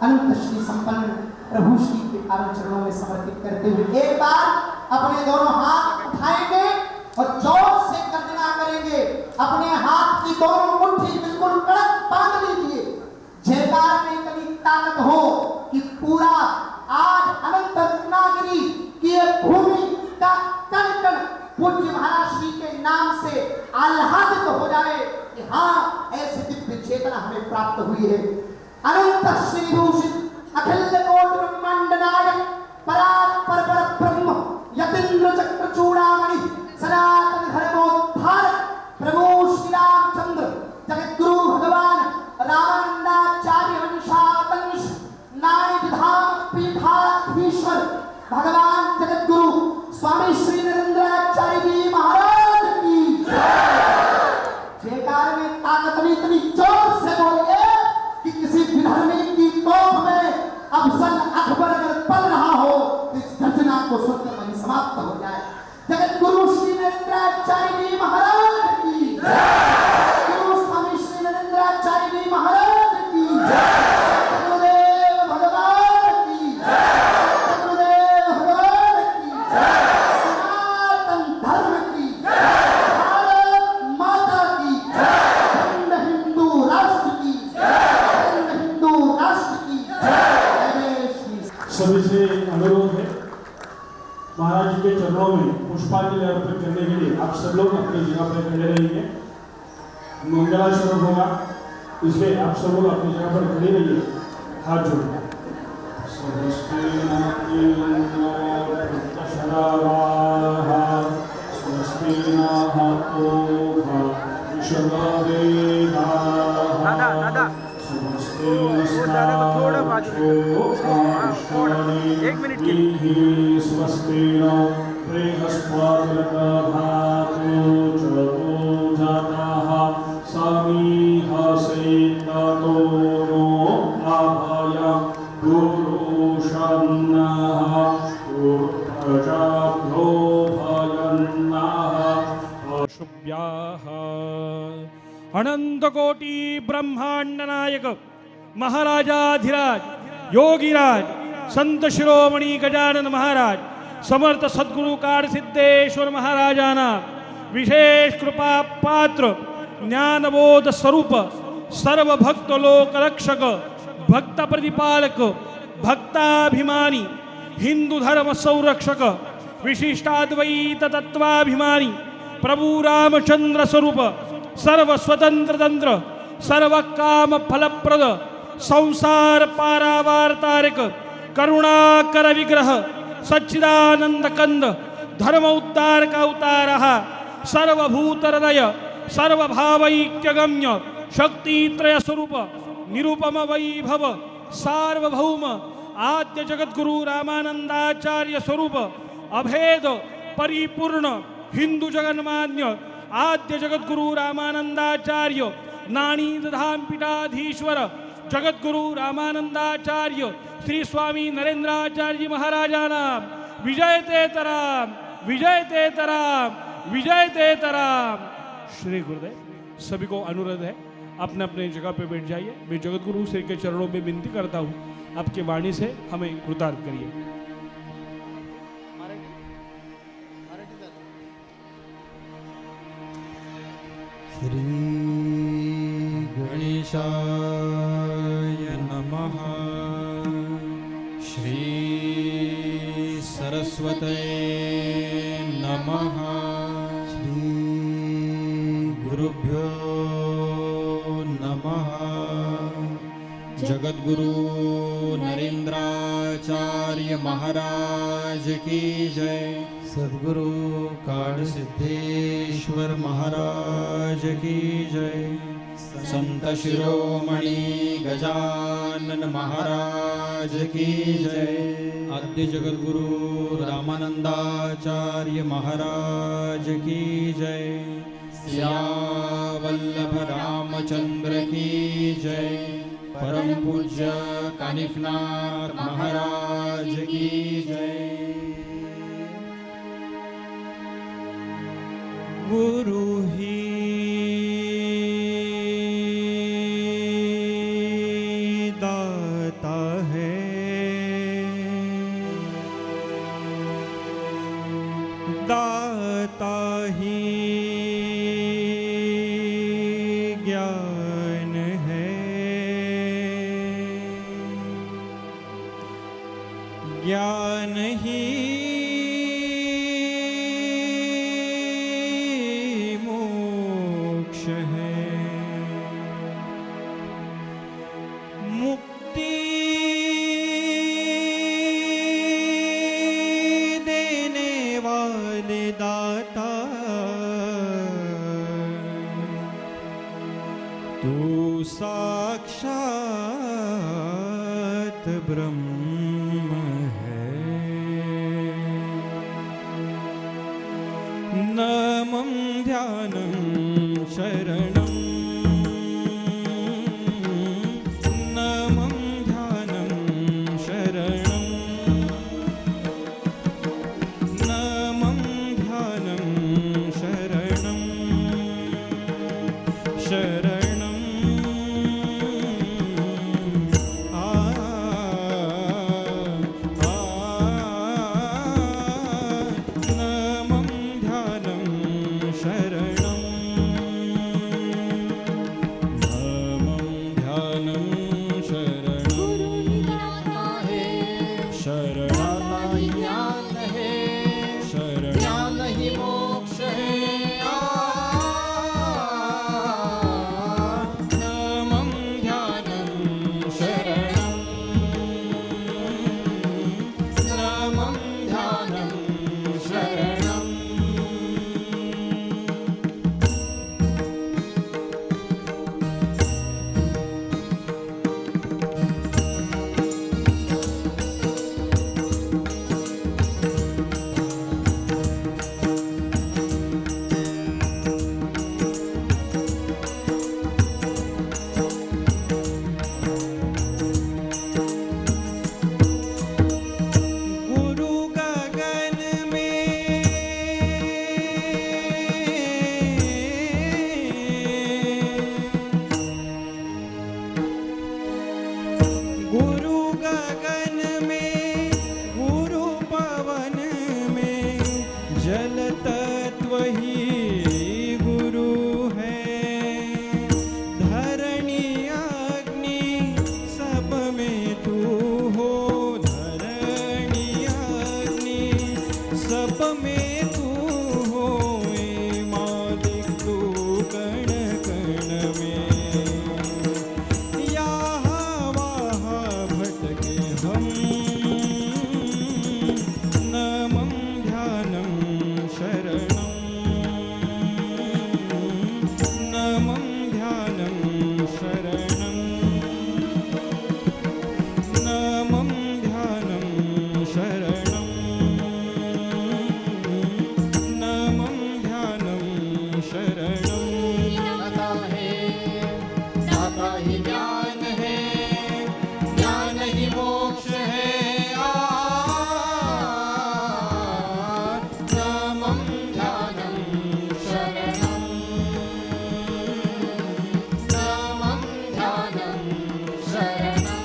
अनंत श्री संपन्न प्रभु श्री के पावन चरणों में समर्पित करते हुए एक बार अपने दोनों हाथ उठाएंगे और जोर से गर्जना करेंगे। अपने हाथ की दोनों मुट्ठी बिल्कुल कड़क बांध लीजिए। जयकार में इतनी ताकत हो कि पूरा आज अनंत रत्नागिरी की ये भूमि का कण कण पूज्य महाराज श्री के नाम से आह्लादित हो जाए कि हाँ, ऐसी दिव्य चेतना हमें प्राप्त हुई है। अनंत श्री भूषित अखिल कोट ब्रह्मांड नायक परात्पर परब्रह्म यतीन्द्र चक्र चूड़ामणि सनातन धर्मोद्धारक प्रभु श्री रामचंद्र जगद्गुरु भगवान रामानंदाचार्य वंशावंश नारायण धाम पीठाधीश्वर भगवान जगद्गुरु स्वामी श्री नरेंद्राचार्य जी महाराज की जयकार में ताकत में इतनी जोर से बोलिए कि किसी विधर्मी की तोप में अफसल अकबर अगर पल रहा हो तो इस घटना को सुनकर वही समाप्त हो जाए। जगद्गुरु श्री नरेंद्राचार्य जी महाराज की गुरु स्वामी श्री नरेंद्राचार्य जी महाराज की गुरुदेव भगवान की गुरुदेव भगवान की सनातन धर्म की भारत माता की हिंदू राष्ट्र की हिंदू राष्ट्र की जय श्री। सभी से अनुरोध है, महाराज जी के चरणों में पुष्पांजलि अर्पित करने के लिए आप सब लोग अपनी जगह पर खड़े रहेंगे। मंगलाचरण होगा, इसलिए आप सब लोग अपनी जगह पर खड़े रहिए, हाथ जोड़िए। एक मिनट के लिए स्वस्ति नो बृहस्पतिर्दधातु चतुर्थ जातः समीहसेततो नो अभयं पुरुषन्नः प्रजाभ्यो भयन्नः शुभ्याः। अनंत कोटि ब्रह्मांड नायक महाराजाधिराज योगीराज संत शिरोमणि गजानन महाराज समर्थ सद्गुरु कार सिद्धेश्वर महाराजाना विशेष कृपा पात्र ज्ञानबोध स्वरूप सर्व भक्त लोक रक्षक भक्त प्रतिपालक भक्ताभिमानी हिंदू धर्म संरक्षक विशिष्टाद्वैत तत्वाभिमानी प्रभु रामचंद्र स्वरूप सर्व स्वतंत्र तंत्र सर्व काम फलप्रद संसार पारावार तारक करुणाकर विग्रह सच्चिदानंद कंद धर्म उद्धार का अवतार सर्वभूत हृदय सर्वभावैक्यगम्य शक्तित्रय स्वरूप निरुपम वैभव सार्वभौम आद्य जगद्गुरु रामानंदाचार्य स्वरूप अभेद परिपूर्ण हिंदू जगन्मान्य आद्य जगद्गुरु रामानंदाचार्य नाणीद धाम पीठाधीश्वर जगद्गुरु रामानंदाचार्य श्री स्वामी नरेंद्राचार्य जी महाराजाना विजय तेतराम विजय तेतराम विजय तेतराम। श्री गुरुदेव सभी को अनुरोध है अपने अपने जगह पे बैठ जाइए। मैं जगद्गुरु श्री के चरणों में विनती करता हूँ, आपके वाणी से हमें कृतार्थ करिए। श्री गणेशाय नमः। श्री सरस्वते नमः। श्री गुरुभ्यो नमः। जगद्गुरु नरेंद्राचार्य महाराज की जय। सद्गुरु काळ सिद्धेश्वर महाराज की जय. संत शिरोमणी गजानन महाराज की जय. आद्य जगद्गुरु रामानंदाचार्य महाराज की जय. सियावल्लभ रामचंद्र की जय. परम पूज्य कानिफनाथ महाराज की जय. गुरु ही दाता है, दाता ही ज्ञान है, ज्ञान ही मोक्ष है. मुक्ति देने वाले दाता तू साक्षात ब्रह्म है. नमं ध्यानं शरणं, नमं ध्यानं शरणं, नमं ध्यानं शरणं, शरणं नमं ध्यानं शरणं, नमं ध्यानं शरणं. शरणाला ज्ञान है, शरण ज्ञान ही मोक्ष है. नमं ध्यानं शरणं, नमं ध्यानं शरणं. गुरु गगन में गुरु गगन में, गुरु पवन में, जल तत्व ही गुरु है. धरणी अग्नि सब में तू हो, धरणी अग्नि सब में तू हो. ए मालिक तू कण कण में, यहाँ वहाँ भटके हम. नमं ध्यानं शरणं, नमं ध्यानं शरणं, नमं ध्यानं शरणं, नमं ध्यानं शरणं. दाता है, दाता ही ज्ञान है, ज्ञान ही मोक्ष है. नमं ध्यानं शरणं, नमं ध्यानं शरणं.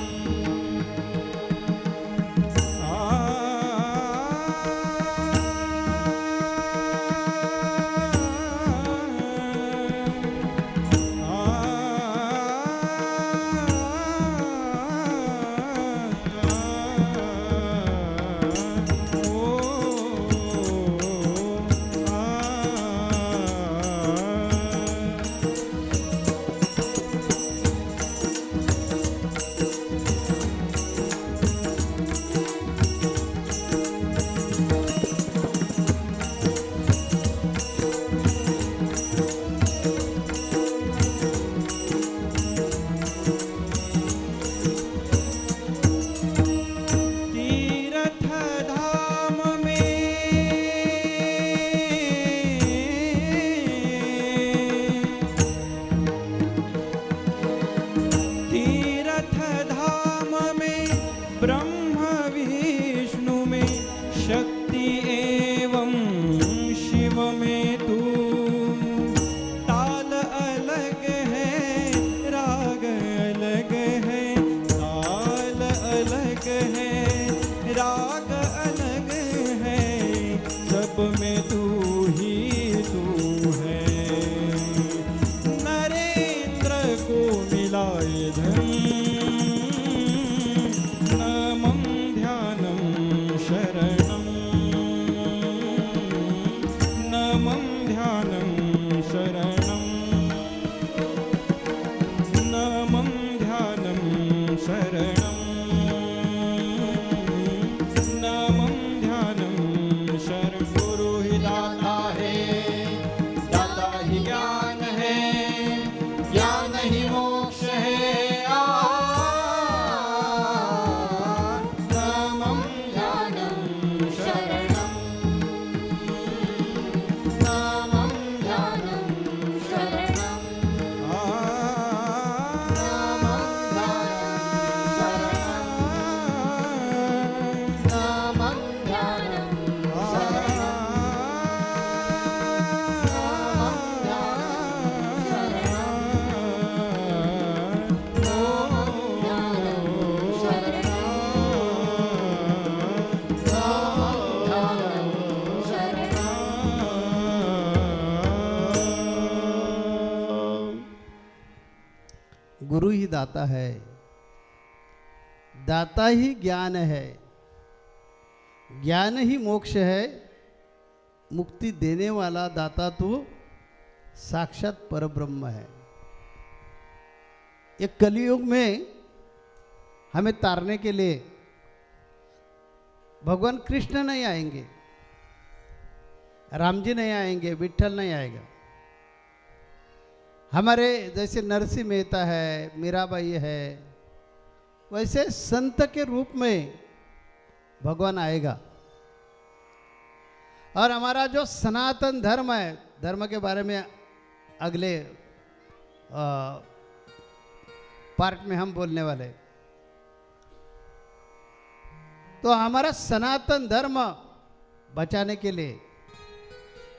गुरु ही दाता है, दाता ही ज्ञान है, ज्ञान ही मोक्ष है, मुक्ति देने वाला दाता तो साक्षात परब्रह्म है। ये कलयुग में हमें तारने के लिए भगवान कृष्ण नहीं आएंगे, राम जी नहीं आएंगे, विठल नहीं आएगा। हमारे जैसे नरसिंह मेहता है, मीराबाई है, वैसे संत के रूप में भगवान आएगा। और हमारा जो सनातन धर्म है, धर्म के बारे में अगले पार्ट में हम बोलने वाले। तो हमारा सनातन धर्म बचाने के लिए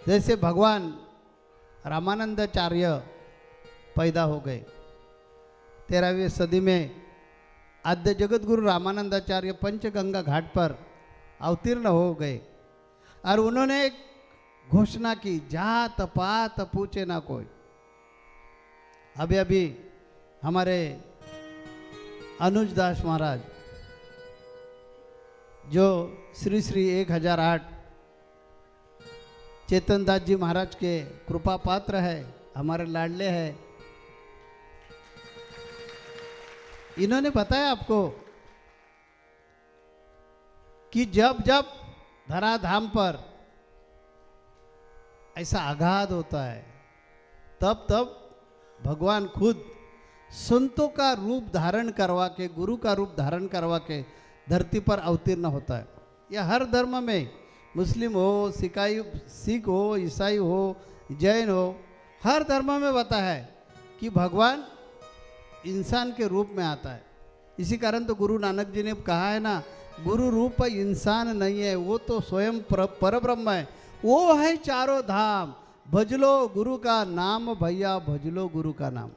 जैसे भगवान रामानंदाचार्य पैदा हो गए, 13वीं सदी में आद्य जगत गुरु रामानंदाचार्य पंचगंगा घाट पर अवतीर्ण हो गए और उन्होंने एक घोषणा की, जात पात पूछे ना कोई। अभी अभी हमारे अनुज दास महाराज जो श्री श्री 1008 चेतन दास जी महाराज के कृपा पात्र है, हमारे लाडले हैं, इन्होंने बताया आपको कि जब जब धराधाम पर ऐसा आघात होता है तब तब भगवान खुद संतों का रूप धारण करवा के, गुरु का रूप धारण करवा के धरती पर अवतीर्ण होता है। यह हर धर्म में, मुस्लिम हो, सिख हो, ईसाई हो, जैन हो, हर धर्म में बताया है कि भगवान इंसान के रूप में आता है। इसी कारण तो गुरु नानक जी ने कहा है ना, गुरु रूप इंसान नहीं है, वो तो स्वयं परब्रह्म है, वो है चारों धाम, भजलो गुरु का नाम भैया, भजलो गुरु का नाम।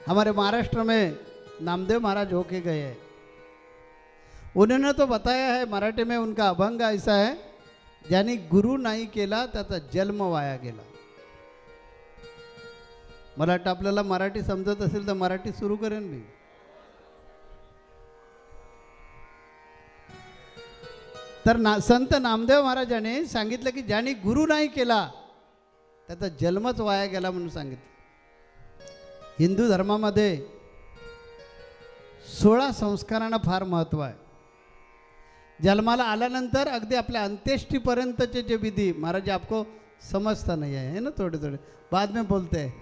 हमारे महाराष्ट्र में नामदेव महाराज होके गए हैं, उन्होंने तो बताया है, मराठी में उनका अभंग ऐसा है, ज्याने गुरु नाही केला त्याचा जन्म वाया गेला। मला वाटतं आपल्याला मराठी समजत असेल तर मराठी सुरू करेन मी। तर संत नामदेव महाराजांनी सांगितलं की ज्याने गुरु नाही केला त्याचा जन्मच वाया गेला म्हणून सांगितलं। हिंदू धर्मामध्ये 16 संस्कारांना फार महत्त्व आहे। जन्माला आल्यानंतर अगदी आपल्या अंत्येष्टीपर्यंतचे जे विधी, महाराज जी आपको समझता नहीं है ना, थोड़े थोड़े बाद में बोलते हैं।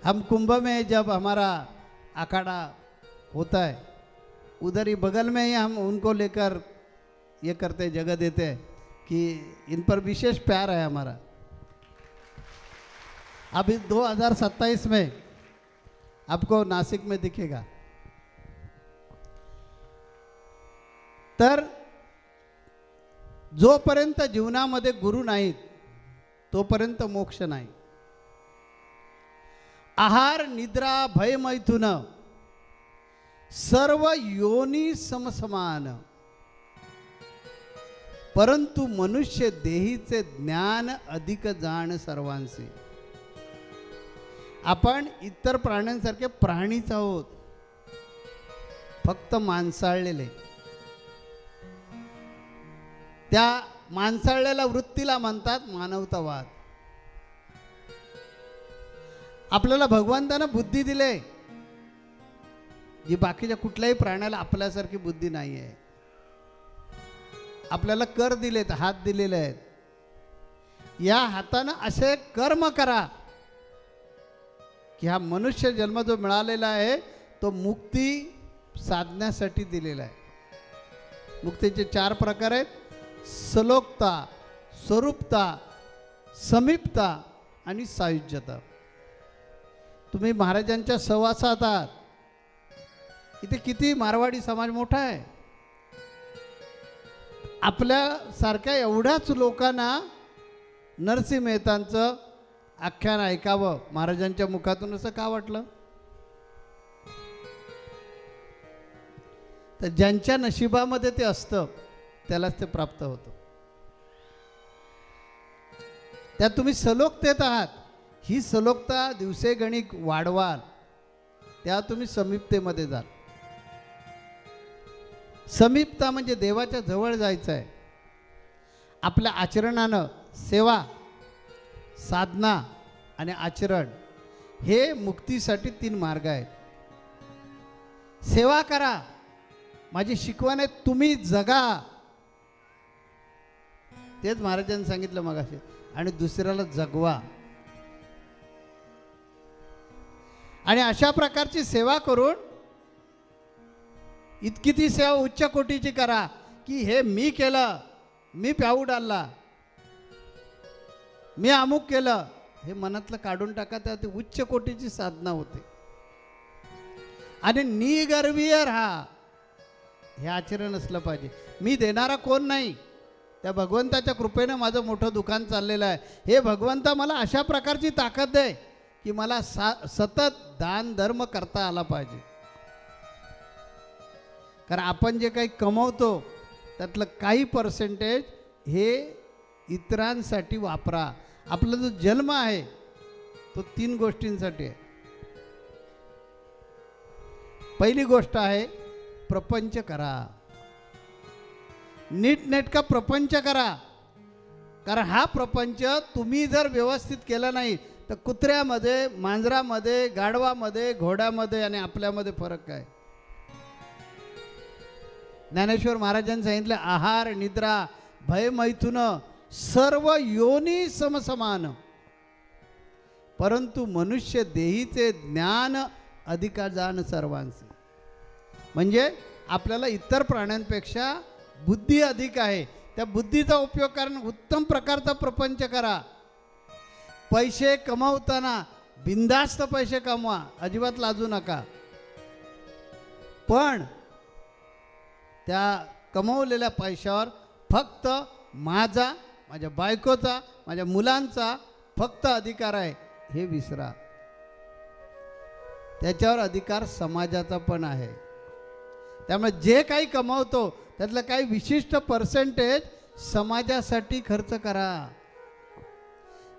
हम कुंभ में जब हमारा अखाड़ा होता है, उधर ही बगल में ही हम उनको लेकर ये करते, जगह देते हैं कि इन पर विशेष प्यार है हमारा। अभी 2027 में आपको नासिक में दिखेगा। तर जोपर्यंत जीवनामध्ये गुरु नाहीत तोपर्यंत मोक्ष नाही। आहार निद्रा भय मैथुन सर्व योनी समसमान, परंतु मनुष्य देहीचे ज्ञान अधिक जाण सर्वांचे। आपण इतर प्राण्यांसारखे प्राणीच आहोत, फक्त माणसाळलेले। त्या माणसाळलेल्या वृत्तीला म्हणतात मानवतावाद। आपल्याला भगवंताने बुद्धी दिले जी बाकीच्या कुठल्याही प्राण्याला आपल्यासारखी बुद्धी नाही आहे। आपल्याला कर दिलेत, हात दिलेले आहेत, या हाताने असे कर्म करा की हा मनुष्य जन्म जो मिळालेला आहे तो मुक्ती साधण्यासाठी दिलेला आहे। मुक्तीचे 4 प्रकार आहेत, सलोकता, स्वरूपता, समीपता आणि सायुज्यता। तुम्ही महाराजांच्या सहवासात आहात, इथे किती मारवाडी समाज मोठा आहे। आपल्यासारख्या एवढ्याच लोकांना नरसिंह मेहतांचं आख्यान ऐकावं महाराजांच्या मुखातून असं का वाटलं? तर ज्यांच्या नशिबामध्ये ते असतं त्यालाच ते प्राप्त होतं। त्यात तुम्ही सलोक देत आहात, ही सलोखता दिवसेगणिक वाढवाल त्या तुम्ही समीपतेमध्ये जाल. समीपता म्हणजे देवाच्या जवळ जायचं आहे. आपल्या आचरणानं सेवा, साधना आणि आचरण हे मुक्तीसाठी 3 मार्ग आहेत. सेवा करा, माझी शिकवण आहे, तुम्ही जगा, तेच महाराजांनी सांगितलं मगाशी, आणि दुसऱ्याला जगवा. आणि अशा प्रकारची सेवा करून इतकी ती सेवा उच्च कोटीची करा की हे मी केलं, मी प्याऊ डालला, मी अमुक केलं, हे मनातलं काढून टाका. त्या ती उच्च कोटीची साधना होते. आणि निगर्वीय राहा, हे आचरण असलं पाहिजे. मी देणारा कोण नाही, त्या भगवंताच्या कृपेनं माझं मोठं दुकान चाललेलं आहे. हे भगवंता मला अशा प्रकारची ताकद दे की मला सतत दान धर्म करता आला पाहिजे. कारण आपण जे काही कमवतो त्यातलं काही पर्सेंटेज हे इतरांसाठी वापरा. आपला जो जन्म आहे तो 3 गोष्टींसाठी आहे. पहिली गोष्ट आहे प्रपंच करा, नीटनेटका प्रपंच करा. कारण हा प्रपंच तुम्ही जर व्यवस्थित केला नाही तर कुत्र्यामध्ये, मांजरामध्ये, गाढवामध्ये, घोड्यामध्ये आणि आपल्यामध्ये फरक काय? ज्ञानेश्वर महाराजांनी सांगितलं, आहार, निद्रा, भय, मैथुन सर्व योनी समसमान, परंतु मनुष्य देहीचे ज्ञान अधिका जाण सर्वांचे. म्हणजे आपल्याला इतर प्राण्यांपेक्षा बुद्धी अधिक आहे. त्या बुद्धीचा उपयोग करून उत्तम प्रकारचा प्रपंच करा. पैसे कमावताना बिनधास्त पैसे कमवा, अजिबात लाजू नका. पण त्या कमवलेल्या पैशावर फक्त माझा, माझ्या बायकोचा, माझ्या मुलांचा फक्त अधिकार आहे हे विसरा. त्याच्यावर अधिकार समाजाचा पण आहे. त्यामुळे जे काही कमावतो त्यातलं काही विशिष्ट पर्सेंटेज समाजासाठी खर्च करा,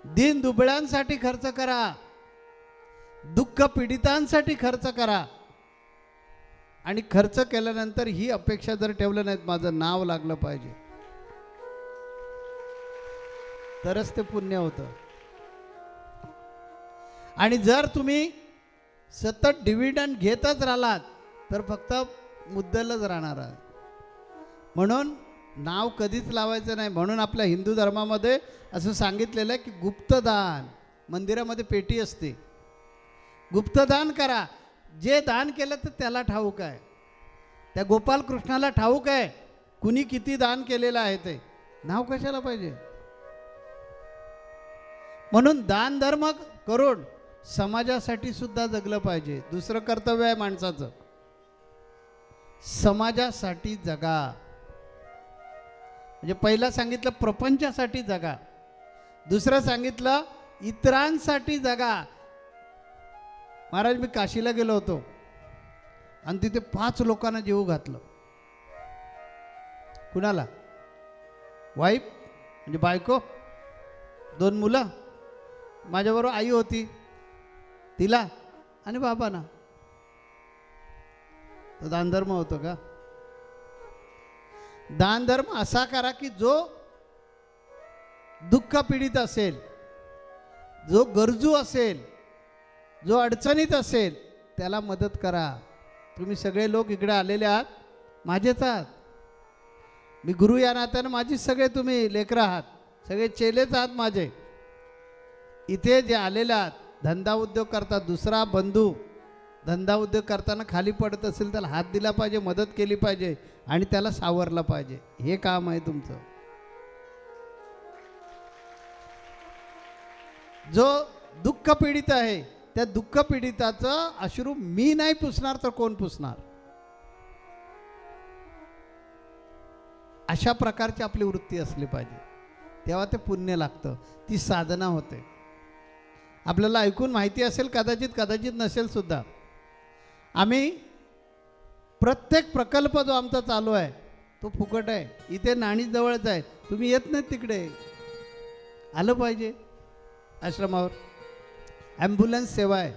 दीन दुबळ्यांसाठी खर्च करा, दुःख पीडितांसाठी खर्च करा. आणि खर्च केल्यानंतर ही अपेक्षा जर ठेवलं नाहीत माझं नाव लागलं पाहिजे, तरच ते पुण्य होतं. आणि जर तुम्ही सतत डिव्हिडंड घेतच राहिलात तर फक्त मुद्दलच राहणार आहे. म्हणून नाव कधीच लावायचं नाही. म्हणून आपल्या हिंदू धर्मामध्ये असं सांगितलेलं आहे की गुप्तदान, मंदिरामध्ये पेटी असते, गुप्तदान करा. जे दान केलं तर त्याला ठाऊक आहे, त्या गोपालकृष्णाला ठाऊक आहे कुणी किती दान केलेलं आहे. ते नाव कशाला पाहिजे. म्हणून दान धर्म करून समाजासाठी सुद्धा जगलं पाहिजे. दुसरं कर्तव्य आहे माणसाचं, समाजासाठी जगा. म्हणजे पहिलं सांगितलं प्रपंचासाठी जगा, दुसरं सांगितलं इतरांसाठी जगा. महाराज, मी काशीला गेलो होतो आणि तिथे 5 लोकांना जीव घातलं. कुणाला? वाईफ म्हणजे बायको, 2 मुलं, माझ्याबरोबर आई होती तिला, आणि बाबांना. तो दानधर्म होतो का? दानधर्म असा करा की जो दुःख पीडित असेल, जो गरजू असेल, जो अडचणीत असेल त्याला मदत करा. तुम्ही सगळे लोक इकडे आलेले आहात, माझेच आहात. मी गुरु या नात्यानं माझी सगळे तुम्ही लेकरं आहात, सगळे चेलेच आहात माझे. इथे जे आलेले आहात, धंदा उद्योग करतात, दुसरा बंधू धंदा उद्योग करताना खाली पडत असेल त्याला हात दिला पाहिजे, मदत केली पाहिजे आणि त्याला सावरलं पाहिजे. हे काम आहे तुमचं. जो दुःख पीडित आहे त्या दुःख पीडिताचं अश्रू मी नाही पुसणार तर कोण पुसणार? अशा प्रकारची आपली वृत्ती असली पाहिजे, तेव्हा ते पुण्य लागतं, ती साधना होते. आपल्याला ऐकून माहिती असेल, कदाचित नसेल सुद्धा, आम्ही प्रत्येक प्रकल्प जो आमचा चालू आहे तो फुकट आहे. इथे नाणी जवळच आहे, तुम्ही येत नाहीत तिकडे. आलं पाहिजे आश्रमावर. ॲम्ब्युलन्स सेवा आहे.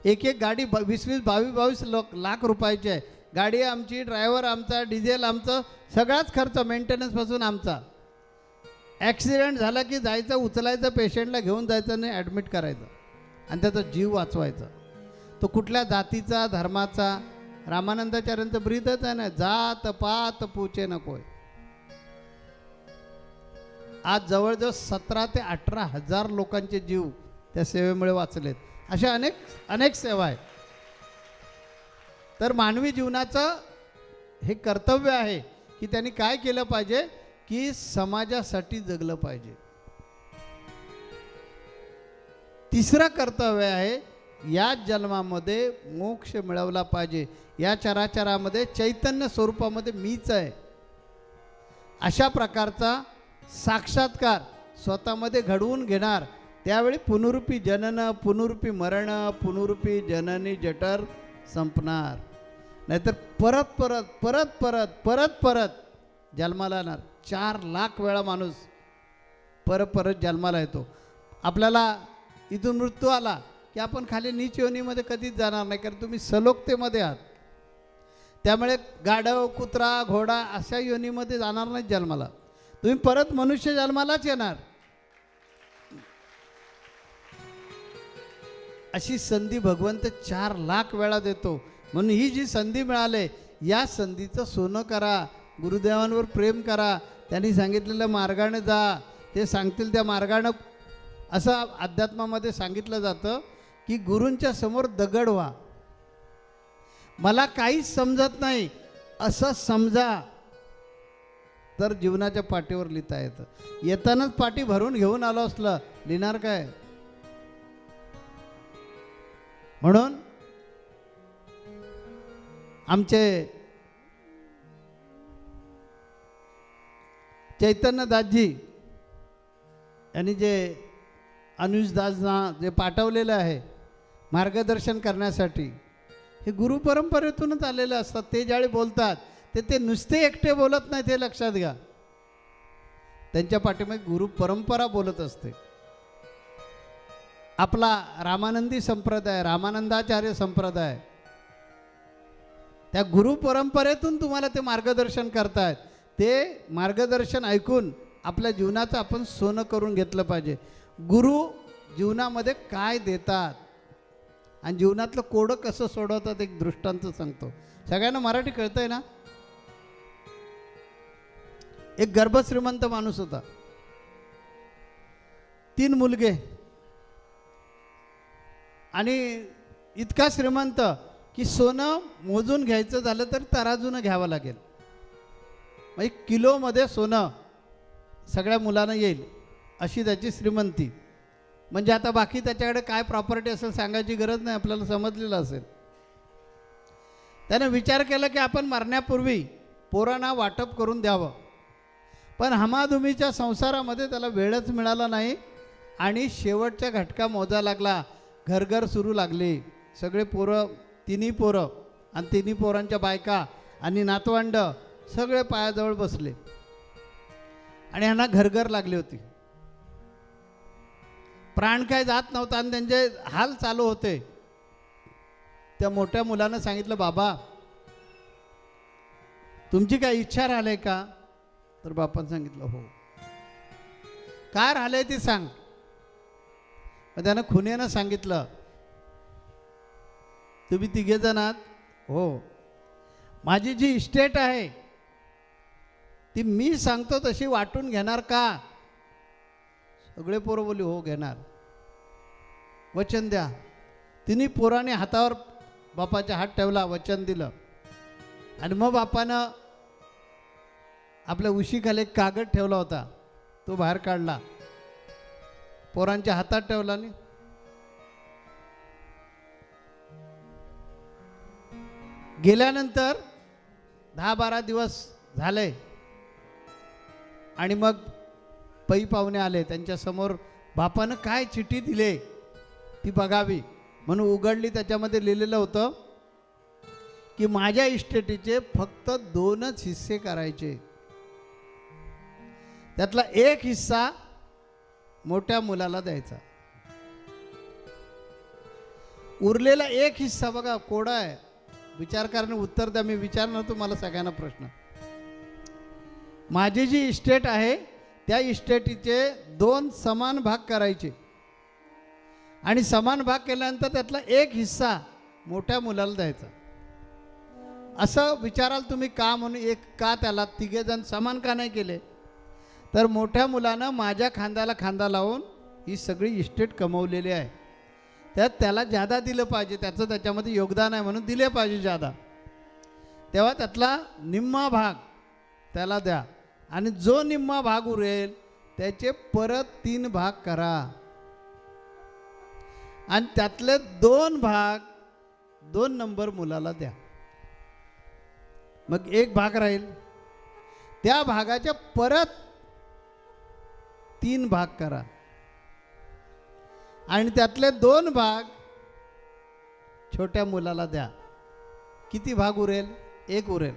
एक एक गाडी 20-20, 22-22 लाख रुपयाची आहे. गाडी आमची, ड्रायव्हर आमचा, डिझेल आमचं, सगळाच खर्च मेंटेनन्सपासून आमचा. ॲक्सिडेंट झाला की जायचं, उचलायचं, पेशंटला घेऊन जायचं नाही, ॲडमिट करायचं आणि त्याचा जीव वाचवायचा. तो कुठल्या जातीचा, धर्माचा, रामानंदाचार्यांचं ब्रीदच आहे ना, जात पात पूचे नकोय. आज जवळजवळ 17 ते 18 हजार लोकांचे जीव त्या सेवेमुळे वाचलेत. अशा अनेक अनेक सेवा आहेत. तर मानवी जीवनाचं हे कर्तव्य आहे की त्यांनी काय केलं पाहिजे की समाजासाठी जगलं पाहिजे. तिसरं कर्तव्य आहे या जन्मामध्ये मोक्ष मिळवला पाहिजे. या चराचरामध्ये चैतन्य स्वरूपामध्ये मीच आहे अशा प्रकारचा साक्षात्कार स्वतःमध्ये घडवून घेणार. त्यावेळी पुनरुपी जनन, पुनरुपी मरण, पुनरुपी जननी जठर संपणार. नाहीतर परत परत परत परत परत परत जन्माला येणार. 4 लाख वेळा माणूस परत परत जन्माला येतो. आपल्याला इथून मृत्यू आला की आपण खाली नीच योनीमध्ये कधीच जाणार नाही, कारण तुम्ही सलोकतेमध्ये आहात. त्यामुळे गाढव, कुत्रा, घोडा अशा योनीमध्ये जाणार नाहीत जन्माला. तुम्ही परत मनुष्य जन्मालाच येणार. अशी संधी भगवंत 4 लाख वेळा देतो. म्हणून ही जी संधी मिळाली, या संधीचं सोनं करा. गुरुदेवांवर प्रेम करा. त्यांनी सांगितलेल्या मार्गाने जा. ते सांगतील त्या मार्गानं. असं अध्यात्मामध्ये सांगितलं जातं की गुरूंच्या समोर दगड व्हा. मला काहीच समजत नाही असं समजा, तर जीवनाच्या पाठीवर लिहिता येतं. येतानाच पाठी भरून घेऊन आलो असलं, लिहिणार काय? म्हणून आमचे चैतन्यदासजी यांनी जे अनुजदासना जे पाठवलेलं आहे मार्गदर्शन करण्यासाठी, हे गुरु परंपरेतूनच आलेले असतात. ते ज्यावेळी बोलतात ते नुसते एकटे बोलत नाही, ते लक्षात घ्या. त्यांच्या पाठीमागे गुरु परंपरा बोलत असते. आपला रामानंदी संप्रदाय, रामानंदाचार्य संप्रदाय, त्या गुरु परंपरेतून तुम्हाला ते मार्गदर्शन करतायत. ते मार्गदर्शन ऐकून आपल्या जीवनाचं आपण सोनं करून घेतलं पाहिजे. गुरु जीवनामध्ये काय देतात आणि जीवनातलं कोडं कसं सोडवतात एक दृष्टांत सांगतो. सगळ्यांना मराठी कळतंय ना? एक गर्भश्रीमंत माणूस होता. 3 मुलगे आणि इतका श्रीमंत की सोनं मोजून घ्यायचं झालं तर तराजूनं घ्यावं लागेल. 1 किलोमध्ये सोनं सगळ्या मुलांना येईल अशी त्याची श्रीमंती. म्हणजे आता बाकी त्याच्याकडे काय प्रॉपर्टी असेल सांगायची गरज नाही, आपल्याला समजलेलं असेल. त्याने विचार केला की आपण मरण्यापूर्वी पोरांना वाटप करून द्यावं. पण हमाधुमीच्या संसारामध्ये त्याला वेळच मिळाला नाही आणि शेवटच्या घटका मोजा लागला. घरघर सुरू लागली. सगळे पोरं, 3 पोरं आणि 3 पोरांच्या बायका आणि नातवंड सगळे पायाजवळ बसले आणि ह्यांना घरघर लागली होती. प्राण काय जात नव्हता आणि त्यांचे हाल चालू होते. त्या मोठ्या मुलानं सांगितलं, बाबा तुमची काय इच्छा राहिली का? तर बापानं सांगितलं, हो. काय राहिलंय ती सांग. मग त्यानं खुनेनं सांगितलं, तुम्ही 3 जण आहात? हो. माझी जी इस्टेट आहे ती मी सांगतो तशी वाटून घेणार का? सगळे पोरं बोलली, हो घेणार. वचन द्या. 3 पोराने हातावर बापाच्या हात ठेवला, वचन दिलं. आणि मग बापानं आपल्या उशीखाली एक कागद ठेवला होता, तो बाहेर काढला, पोरांच्या हातात ठेवला आणि गेल्यानंतर 10-12 दिवस झाले आणि मग पै पाहुणे आले. त्यांच्यासमोर बापानं काय चिठ्ठी दिले ती बघावी म्हणून उघडली. त्याच्यामध्ये लिहिलेलं होतं की माझ्या इस्टेटीचे फक्त 2च हिस्से करायचे. त्यातला 1 हिस्सा मोठ्या मुलाला द्यायचा. उरलेला एक हिस्सा बघा कोडा आहे. विचार करणे उत्तर द्या. मी विचारणार तुम्हाला सगळ्यांना प्रश्न. माझी जी इस्टेट आहे त्या इस्टेटीचे 2 समान भाग करायचे आणि समान भाग केल्यानंतर त्यातला एक हिस्सा मोठ्या मुलाला द्यायचा. असं विचाराल तुम्ही का म्हणून एक का त्याला तिघेजण समान का नाही केले? तर मोठ्या मुलानं माझ्या खांद्याला खांदा लावून ही सगळी इस्टेट कमवलेली आहे. त्यात त्याला जादा दिलं पाहिजे, त्याचं त्याच्यामध्ये योगदान आहे म्हणून दिले पाहिजे जादा. तेव्हा त्यातला निम्मा भाग त्याला द्या आणि जो निम्मा भाग उरेल त्याचे परत 3 भाग करा आणि त्यातले 2 भाग 2 नंबर मुलाला द्या. मग एक भाग राहील, त्या भागाचे परत 3 भाग करा आणि त्यातले 2 भाग छोट्या मुलाला द्या. किती भाग उरेल? 1 उरेल.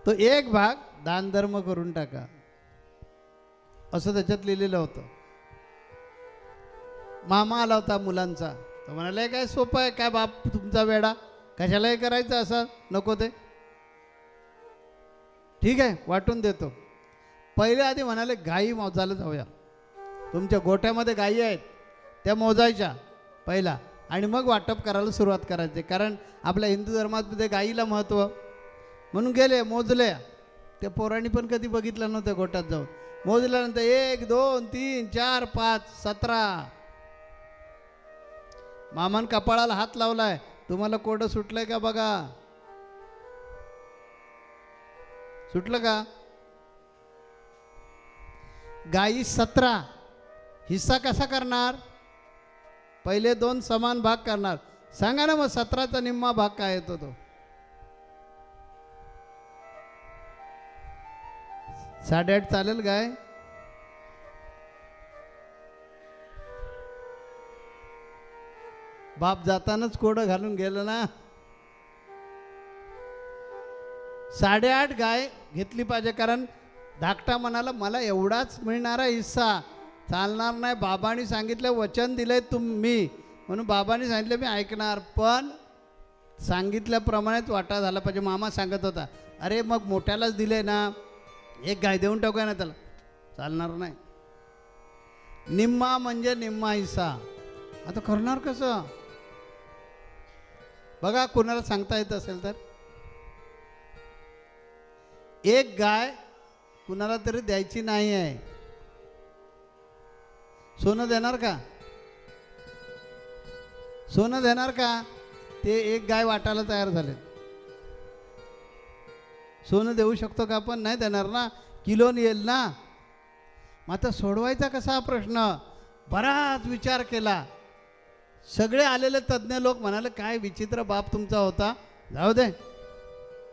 तो 1 भाग दान धर्म करून टाका असं त्याच्यात लिहिलेलं होतं. मामा आला होता मुलांचा, तो म्हणाले काय सोपं आहे, काय बाप तुमचा वेडा, कशालाही करायचं असं, नको ते, ठीक आहे वाटून देतो. पहिले आधी म्हणाले गाई मोजायला जाऊया, तुमच्या गोठ्यामध्ये गायी आहेत त्या मोजायच्या पहिला आणि मग वाटप करायला सुरुवात करायची. कारण आपल्या हिंदू धर्मामध्ये गाईला महत्त्व. म्हणून गेले मोजले. त्या पोरांनी पण कधी बघितलं नव्हतं गोठ्यात जाऊन. मोजल्यानंतर 1 2 3 4 5 17. मामान कपाळाला हात लावलाय, तुम्हाला कोडं सुटलंय का बघा. सुटलं का? गाई 17. हिस्सा कसा करणार? पहिले 2 समान भाग करणार. सांगा ना मग 17चा निम्मा भाग काय येतो तो? 8.5 चालेल काय? बाप जातानाच कोडं घालून गेलं ना. 8.5 गाय घेतली पाहिजे. कारण धाकटा म्हणाला मला एवढाच मिळणारा हिस्सा चालणार नाही. बाबांनी सांगितलं, वचन दिलंय तुम्ही, म्हणून बाबांनी सांगितलं मी ऐकणार, पण सांगितल्याप्रमाणेच वाटा झाला पाहिजे. मामा सांगत होता, अरे मग मोठ्यालाच दिले ना, 1 गाय देऊन टाकूया ना त्याला, चालणार नाही. निम्मा म्हणजे निम्मा हिस्सा. आता करणार कसं? बघा कोणाला सांगता येत असेल तर 1 गाय कुणाला तरी द्यायची नाही आहे. सोनं देणार का? सोनं देणार का? ते 1 गाय वाटायला तयार झाले. सोनं देऊ शकतो का आपण? नाही देणार ना, किलोन येईल ना. मग आता सोडवायचा कसा हा प्रश्न? बराच विचार केला. सगळे आलेले तज्ज्ञ लोक म्हणाले काय विचित्र बाप तुमचा होता, जाऊ दे.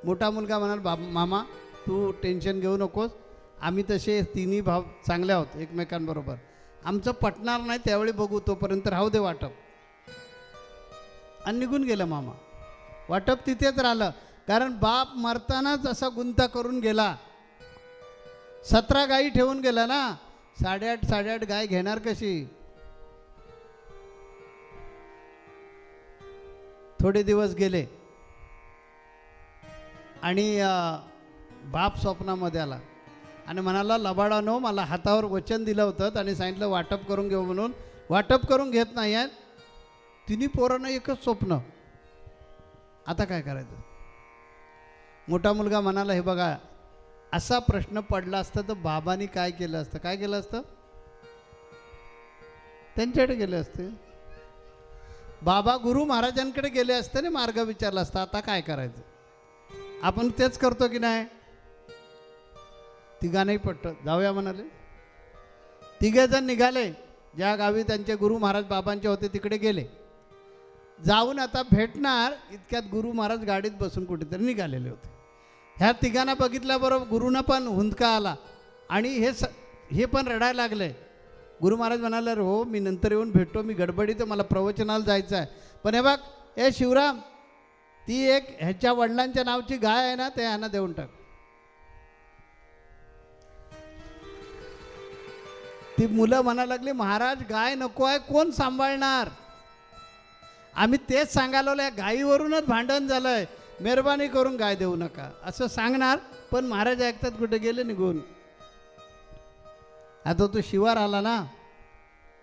मोठा मुलगा म्हणाला, बाप मामा तू टेन्शन घेऊ नकोस, आम्ही तसे 3ही भाव चांगले आहोत एकमेकांबरोबर, आमचं पटणार नाही त्यावेळी बघू, तोपर्यंत राहू दे वाटप. आणि निघून गेलं मामा. वाटप तिथेच राहिलं. कारण बाप मरतानाच असा गुंता करून गेला. 17 गायी ठेवून गेला ना. 8.5 गाय घेणार कशी? थोडे दिवस गेले आणि बाप स्वप्नामध्ये आला आणि म्हणाला, लबाडानो मला हातावर वचन दिलं होतं आणि सांगितलं वाटप करून घेऊ म्हणून, वाटप करून घेत नाही आहेत. 3 पोरांना एकच स्वप्न, आता काय करायचं? मोठा मुलगा म्हणाला, हे बघा असा प्रश्न पडला असता तर बाबांनी काय केलं असतं? काय केलं असतं? त्यांच्याकडे गेले असते. बाबा गुरु महाराजांकडे गेले असते ना, मार्ग विचारला असता. आता काय करायचं? आपण तेच करतो की नाही? तिघांनाही पटत, जाऊया म्हणाले. 3घे जण निघाले. ज्या गावी त्यांचे गुरु महाराज बाबांचे होते तिकडे गेले. जाऊन आता भेटणार इतक्यात गुरु महाराज गाडीत बसून कुठेतरी निघालेले होते. ह्या तिघांना बघितल्याबरोबर गुरुनं पण हुंदका आला आणि हे पण रडायला लागले. गुरु महाराज म्हणाले, हो मी नंतर येऊन भेटतो, मी गडबडीत, मला प्रवचनाला जायचं आहे. पण हे बघ ए शिवराम, ती एक ह्याच्या वडिलांच्या नावची गाय आहे ना, ते ह्यांना देऊन टाक. ती मुलं म्हणायला लागली, महाराज गाय नको आहे, कोण सांभाळणार? आम्ही तेच सांगायला लागलो, या गायीवरूनच भांडण झालंय, मेहरबानी करून गाय देऊ नका असं सांगणार. पण महाराज ऐकतात कुठे गेले निघून. आता तो शिवार आला ना,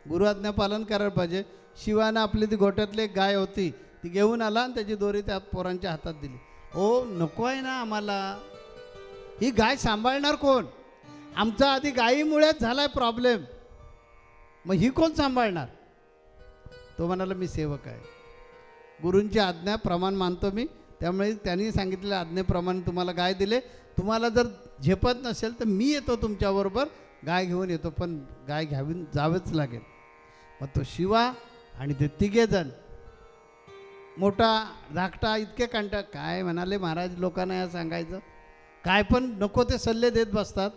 गुरु आज्ञा पालन करायला पाहिजे. शिवानं आपली ती गोठ्यातली एक गाय होती ती घेऊन आला आणि त्याची दोरी त्या पोरांच्या हातात दिली. ओ नको आहे ना आम्हाला, ही गाय सांभाळणार कोण? आमचा आधी गायीमुळेच झालाय प्रॉब्लेम, मग ही कोण सांभाळणार? तो म्हणाला मी सेवक आहे, गुरूंची आज्ञा प्रमाण मानतो मी, त्यामुळे त्यांनी सांगितलेल्या आज्ञेप्रमाणे तुम्हाला गाय दिले. तुम्हाला जर झेपत नसेल तर मी येतो तुमच्याबरोबर, गाय घेऊन येतो, पण गाय घ्यावी जावंच लागेल. मग तो शिवा आणि ते तिघेजण, मोठा धाकटा इतके कंटा, काय म्हणाले महाराज लोकांना या सांगायचं, काय पण नको ते सल्ले देत बसतात.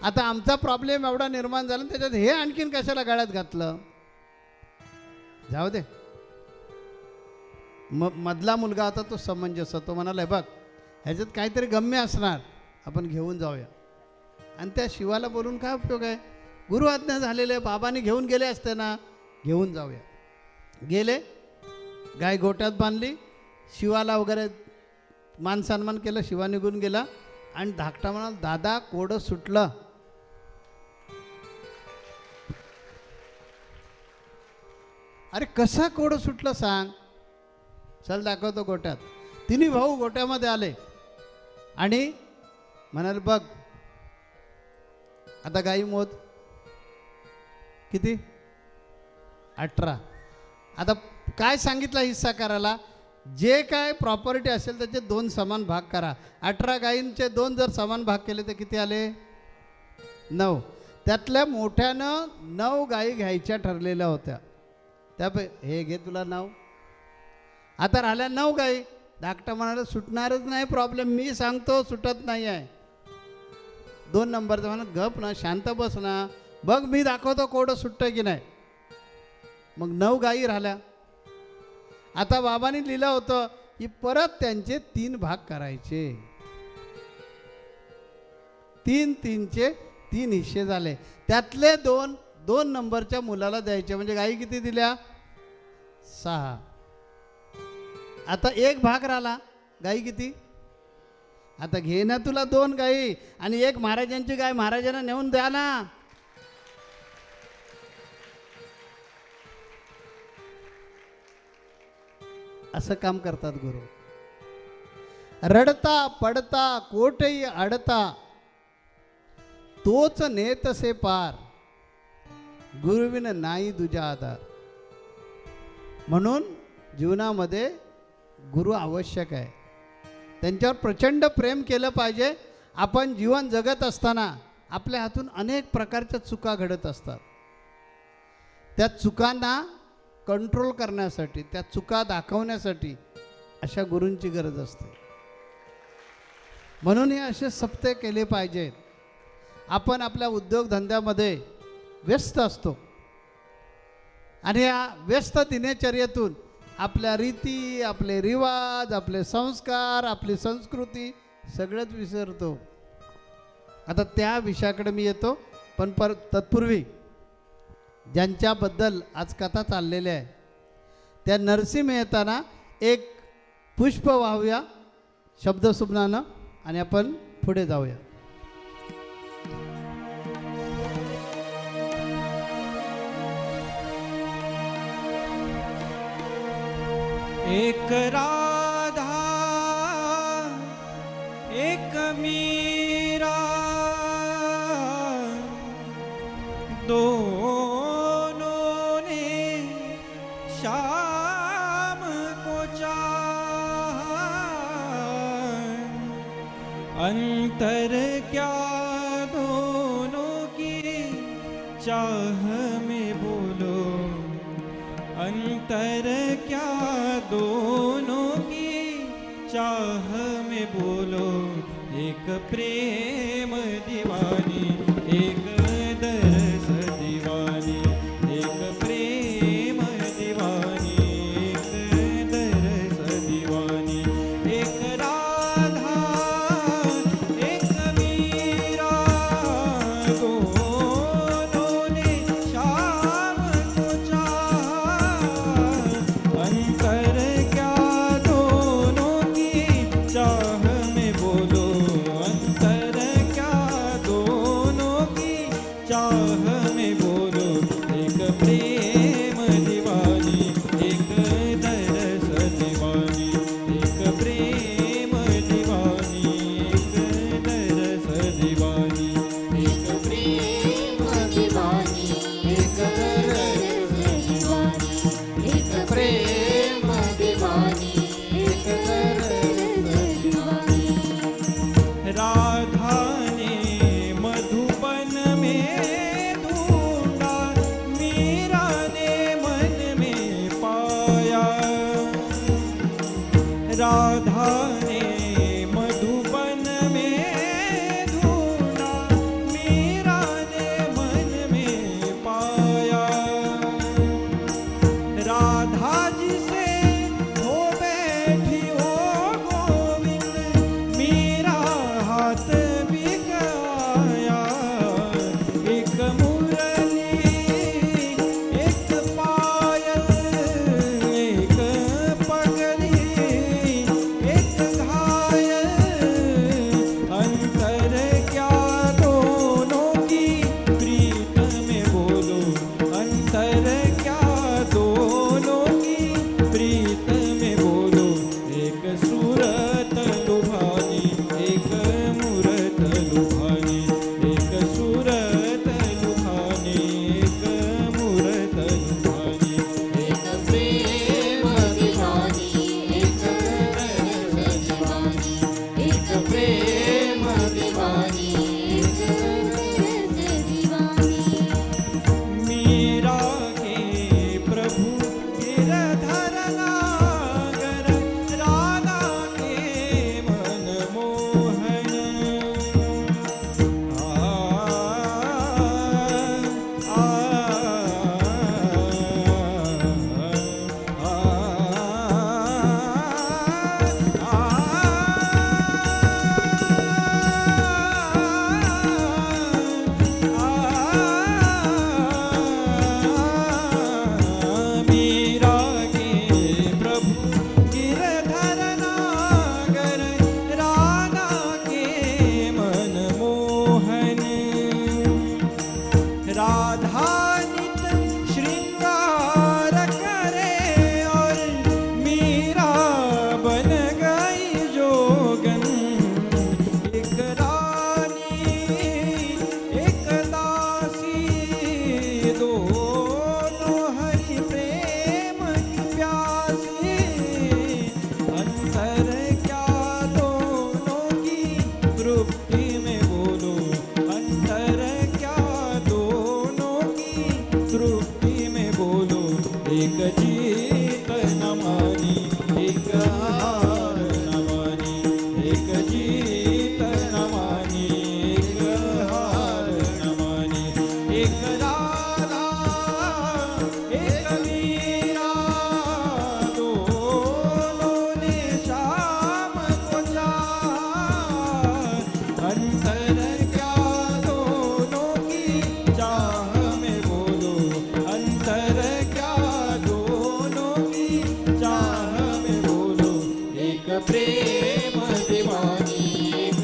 आता आमचा प्रॉब्लेम एवढा निर्माण झाला, त्याच्यात हे आणखीन कशाला गाड्यात घातलं? जाऊ दे. मधला मुलगा होता तो समंजस, तो म्हणाला बघ ह्याच्यात काहीतरी गम्य असणार, आपण घेऊन जाऊया. आणि त्या शिवाला बोलून काय उपयोग आहे? गुरु आज्ञा झालेले, बाबांनी घेऊन गेले असते ना, घेऊन जाऊया. गेले, गाय गोट्यात बांधली, शिवाला वगैरे मान सन्मान केलं, शिवा निघून गेला. आणि धाकटा म्हणाला दादा कोडं सुटलं. अरे कसं कोडं सुटलं सांग? चल दाखवतो गोट्यात. तिन्ही भाऊ गोट्यामध्ये आले आणि म्हणाले बघ आता गाई मोज किती? 18. आता काय सांगितलं हिस्सा करायला? जे काय प्रॉपर्टी असेल त्याचे 2 समान भाग करा. 18 गायींचे 2 जर समान भाग केले तर किती आले? 9. त्यातल्या मोठ्यानं 9 गायी घ्यायच्या ठरलेल्या होत्या. त्या हे घे तुला 9. आता राहिल्या 9 गायी. धाकटा म्हणाला सुटणारच नाही प्रॉब्लेम, मी सांगतो सुटत नाही आहे. 2 नंबरचा म्हणा गप ना, शांत बस ना, बघ मी दाखवतो कोडं सुटतं की नाही. मग 9 गायी राहिल्या. आता बाबांनी लिहिलं होतं की परत त्यांचे 3 भाग करायचे. 3-3चे 3 हिस्से झाले. त्यातले 2 नंबरच्या मुलाला द्यायचे. म्हणजे गायी किती दिल्या? 6. आता 1 भाग राहिला. गायी किती? आता घे ना तुला 2 गायी आणि 1 महाराजांची गाय महाराजांना नेऊन द्या ना. असं काम करतात गुरु. रडता पडता कोठही अडता तोच नेतसे पार, गुरुविन नाही दुजा आधार. म्हणून जीवनामध्ये गुरु आवश्यक आहे. त्यांच्यावर प्रचंड प्रेम केलं पाहिजे. आपण जीवन जगत असताना आपल्या हातून अनेक प्रकारच्या चुका घडत असतात. त्या चुकांना कंट्रोल करण्यासाठी, त्या चुका दाखवण्यासाठी अशा गुरूंची गरज असते. म्हणून हे असे सप्ते केले पाहिजेत. आपण आपल्या उद्योगधंद्यामध्ये व्यस्त असतो आणि या व्यस्त दिनचर्येतून आपल्या रीती, आपले रिवाज, आपले संस्कार, आपली संस्कृती सगळंच विसरतो. आता त्या विषयाकडे मी येतो, पण तत्पूर्वी ज्यांच्याबद्दल आज कथा चाललेल्या आहे त्या नरसिंह मेहताना एक पुष्प वाहूया शब्दसुमनानं आणि आपण पुढे जाऊया. एक राधा एक मीरा दोनों ने शाम को चाहा, अंतर क्या दोनों की चाह में बोलो, अंतर क्या दोनों की चाह में बोलो. एक प्रेम दीवानी एक दरस दीवानी, एक प्रेम दीवानी एक दरस दीवानी. एक राधा एक मीरा दोनों ने शाम को चाहा, चाह में बोलो एक प्रेम दीवानी एक दरस दीवानी एक प्रेम दीवानी एक दरस दीवानी एक प्रेम दीवानी एक दरस दीवानी एक प्रेम दीवानी एक दरस दीवानी। राधा ने मधुबन में ढूंढा मीरा ने मन में पाया। राधा ने मधुबन में ढूंढा मीरा ने मन में पाया। राधा जी से हो बैठी हो गोविंद मीरा हाथ बिकाया। एक मुरली एक पायल एक पगली एक घायल अंतर क्या दोनों की प्रीत में बोलो अंतर क्या दोनों की प्रीत में बोलो। एक सूरत लुभानी एक मूरत लुभानी एक सूरत लुभानी एक मूरत लुभानी एक प्रेम दीवानी एक दरस दीवानी एक प्रेम दीवानी एक दरस दीवानी। मीरा के प्रभु गिरधर नागर राधा के मन मोहन। मीरा के प्रभु गिरधर नागर राधा के मन मोहन। राधा नित श्रृंगार करे और मीरा बन गई जोगन। एक रानी एक दासी दोनों हरि प्रेम की प्यासी। अंतर क्या दोनों की तृप्ति में बोलो अंतर क्या दोनों की तृप्ति में बोलो। एक जीत न मानी एक हार न मानी एक जीत न मानी एक हार न मानी। एक राधा एक मीरा दोनों ने शाम को चाह। अंतर क्या दोनों की चाह में बोलो अंतर क्या दोनों की चाह में बोलो। एक प्रेम दीवानी एक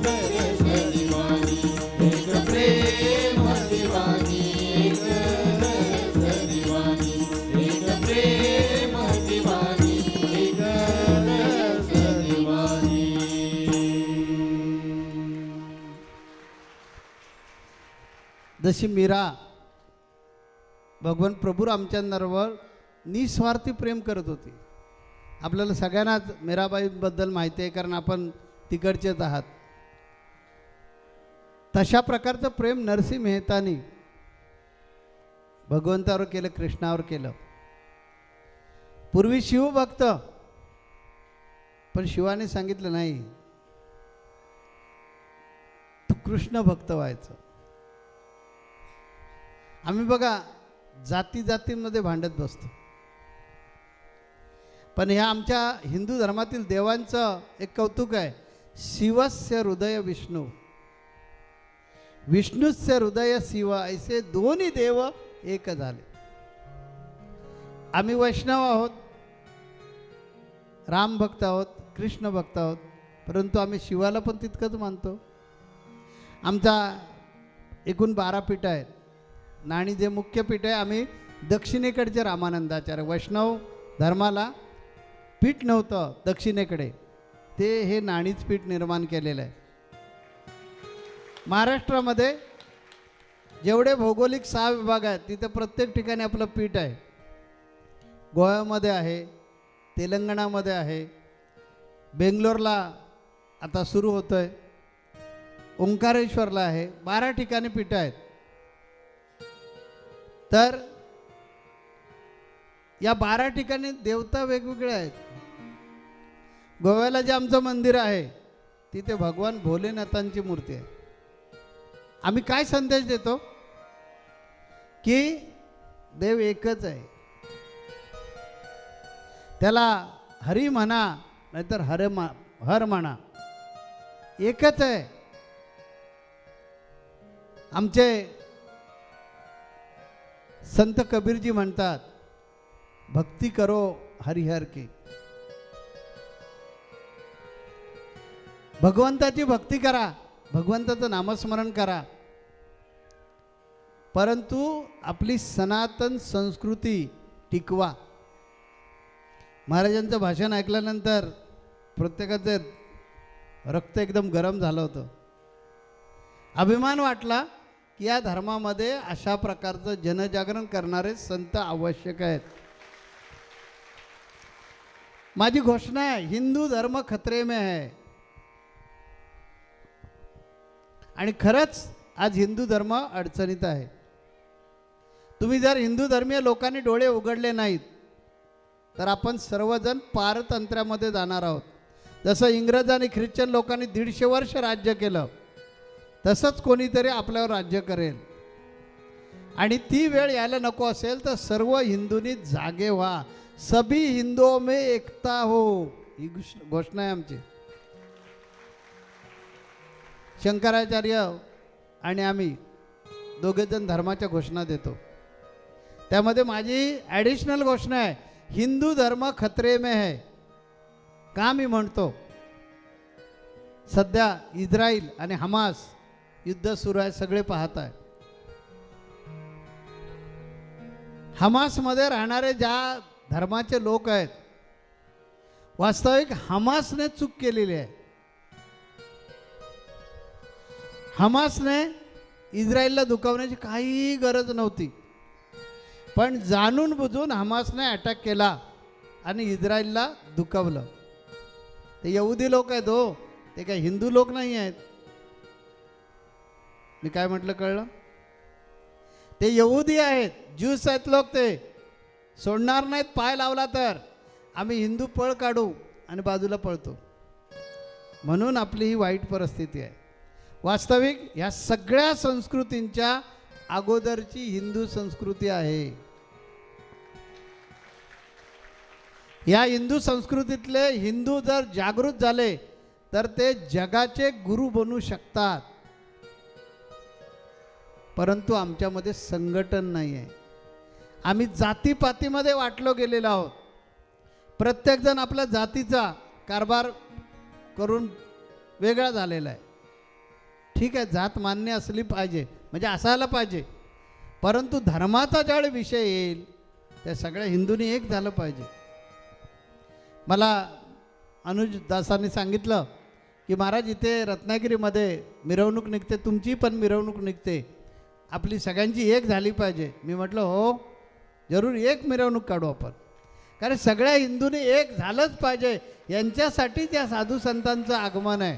दरस दीवानी एक प्रेम दीवानी एक दरस दीवानी एक प्रेम दीवानी एक दरस दीवानी। जशी मीरा भगवान प्रभू रामचंद्रावर निस्वार्थी प्रेम करत होती. आपल्याला सगळ्यांनाच मीराबाईबद्दल माहिती आहे कारण आपण तिकडचेच आहात. तशा प्रकारचं प्रेम नरसिंह मेहतानी भगवंतावर केलं, कृष्णावर केलं. पूर्वी शिवभक्त, पण शिवाने सांगितलं नाही, तू कृष्ण भक्त व्हायचं. आम्ही बघा जाती जातींमध्ये भांडत बसतो, पण ह्या आमच्या हिंदू धर्मातील देवांचं एक कौतुक आहे. शिवस्य हृदय विष्णू, विष्णुस्य हृदय शिव, ऐसे दोन्ही देव एक झाले. आम्ही वैष्णव आहोत, राम भक्त आहोत, कृष्ण भक्त आहोत, परंतु आम्ही शिवाला पण तितकंच मानतो. आमचा एकूण 12 पीठ आहेत. नाणी जे मुख्य पीठ आहे, आम्ही दक्षिणेकडचे रामानंदाचार्य, वैष्णव धर्माला पीठ नव्हतं दक्षिणेकडे, ते हे नाणीच पीठ निर्माण केलेलं आहे. महाराष्ट्रामध्ये जेवढे भौगोलिक 6 विभाग आहेत तिथे प्रत्येक ठिकाणी आपलं पीठ आहे. गोव्यामध्ये आहे, तेलंगणामध्ये आहे, बेंगलोरला आता सुरू होतं आहे, ओंकारेश्वरला आहे, 12 ठिकाणी पीठ आहेत. तर या 12 ठिकाणी देवता वेगवेगळ्या आहेत. गोव्याला जे आमचं मंदिर आहे तिथे भगवान भोलेनाथांची मूर्ती आहे. आम्ही काय संदेश देतो की देव एकच आहे, त्याला हरी म्हणा नाहीतर हर म्हणा, एकच आहे. आमचे संत कबीरजी म्हणतात, भक्ती करो हरिहर की. भगवंताची भक्ती करा, भगवंताचं नामस्मरण करा, परंतु आपली सनातन संस्कृती टिकवा. महाराजांचं भाषण ऐकल्यानंतर प्रत्येकाचं रक्त एकदम गरम झालं होतं. अभिमान वाटला की या धर्मामध्ये अशा प्रकारचं जनजागरण करणारे संत आवश्यक आहेत. माझी घोषणा आहे, हिंदू धर्म खतरे में है. आणि खरंच आज हिंदू धर्म अडचणीत आहे. तुम्ही जर हिंदू धर्मीय लोकांनी डोळे उघडले नाहीत तर आपण सर्वजण पारतंत्र्यामध्ये जाणार आहोत. जसं इंग्रज आणि ख्रिश्चन लोकांनी 150 वर्ष राज्य केलं, तसंच कोणीतरी आपल्यावर राज्य करेल. आणि ती वेळ यायला नको असेल तर सर्व हिंदूंनी जागे व्हा. सभी हिंदुओं में एकता हो, ही घोषणा आहे आमची. शंकराचार्य आणि आम्ही दोघेजण धर्माच्या घोषणा देतो. त्यामध्ये माझी ॲडिशनल घोषणा आहे, हिंदू धर्म खतरे में है. का मी म्हणतो, सध्या इस्रायल आणि हमास युद्ध सुरू आहे, सगळे पाहत आहे. हमासमध्ये राहणारे ज्या धर्माचे लोक आहेत, वास्तविक हमासने चूक केलेली आहे. हमासने इस्रायलला दुखावण्याची काही गरज नव्हती, पण जाणून बुजून हमासने अटॅक केला आणि इस्रायलला दुखावलं. ते यहुदी लोक आहेत हो, ते काही हिंदू लोक नाही आहेत. मी काय म्हटलं कळलं? ते यहुदी आहेत, ज्यूस आहेत लोक. ते सोडणार नाहीत. पाय लावला तर आम्ही हिंदू पळ काढू आणि बाजूला पळतो. म्हणून आपली ही वाईट परिस्थिती आहे. वास्तविक ह्या सगळ्या संस्कृतींच्या अगोदरची हिंदू संस्कृती आहे. या हिंदू संस्कृतीतले हिंदू जर जागृत झाले तर ते जगाचे गुरु बनू शकतात. परंतु आमच्यामध्ये संघटन नाही आहे. आम्ही जातीपातीमध्ये वाटलो गेलेलो आहोत. प्रत्येकजण आपल्या जातीचा कारभार करून वेगळा झालेला आहे. ठीक आहे, जात मान्य असली पाहिजे, म्हणजे असायला पाहिजे. परंतु धर्माचा ज्यावेळी विषय येईल त्या सगळ्या हिंदूंनी एक झालं पाहिजे. मला अनुज दासांनी सांगितलं की महाराज इथे रत्नागिरीमध्ये मिरवणूक निघते, तुमची पण मिरवणूक निघते, आपली सगळ्यांची एक झाली पाहिजे. मी म्हटलं हो, जरूर एक मिरवणूक काढू आपण, कारण सगळ्या हिंदूंनी एक झालंच पाहिजे. यांच्यासाठी त्या साधू संतांचं आगमन आहे.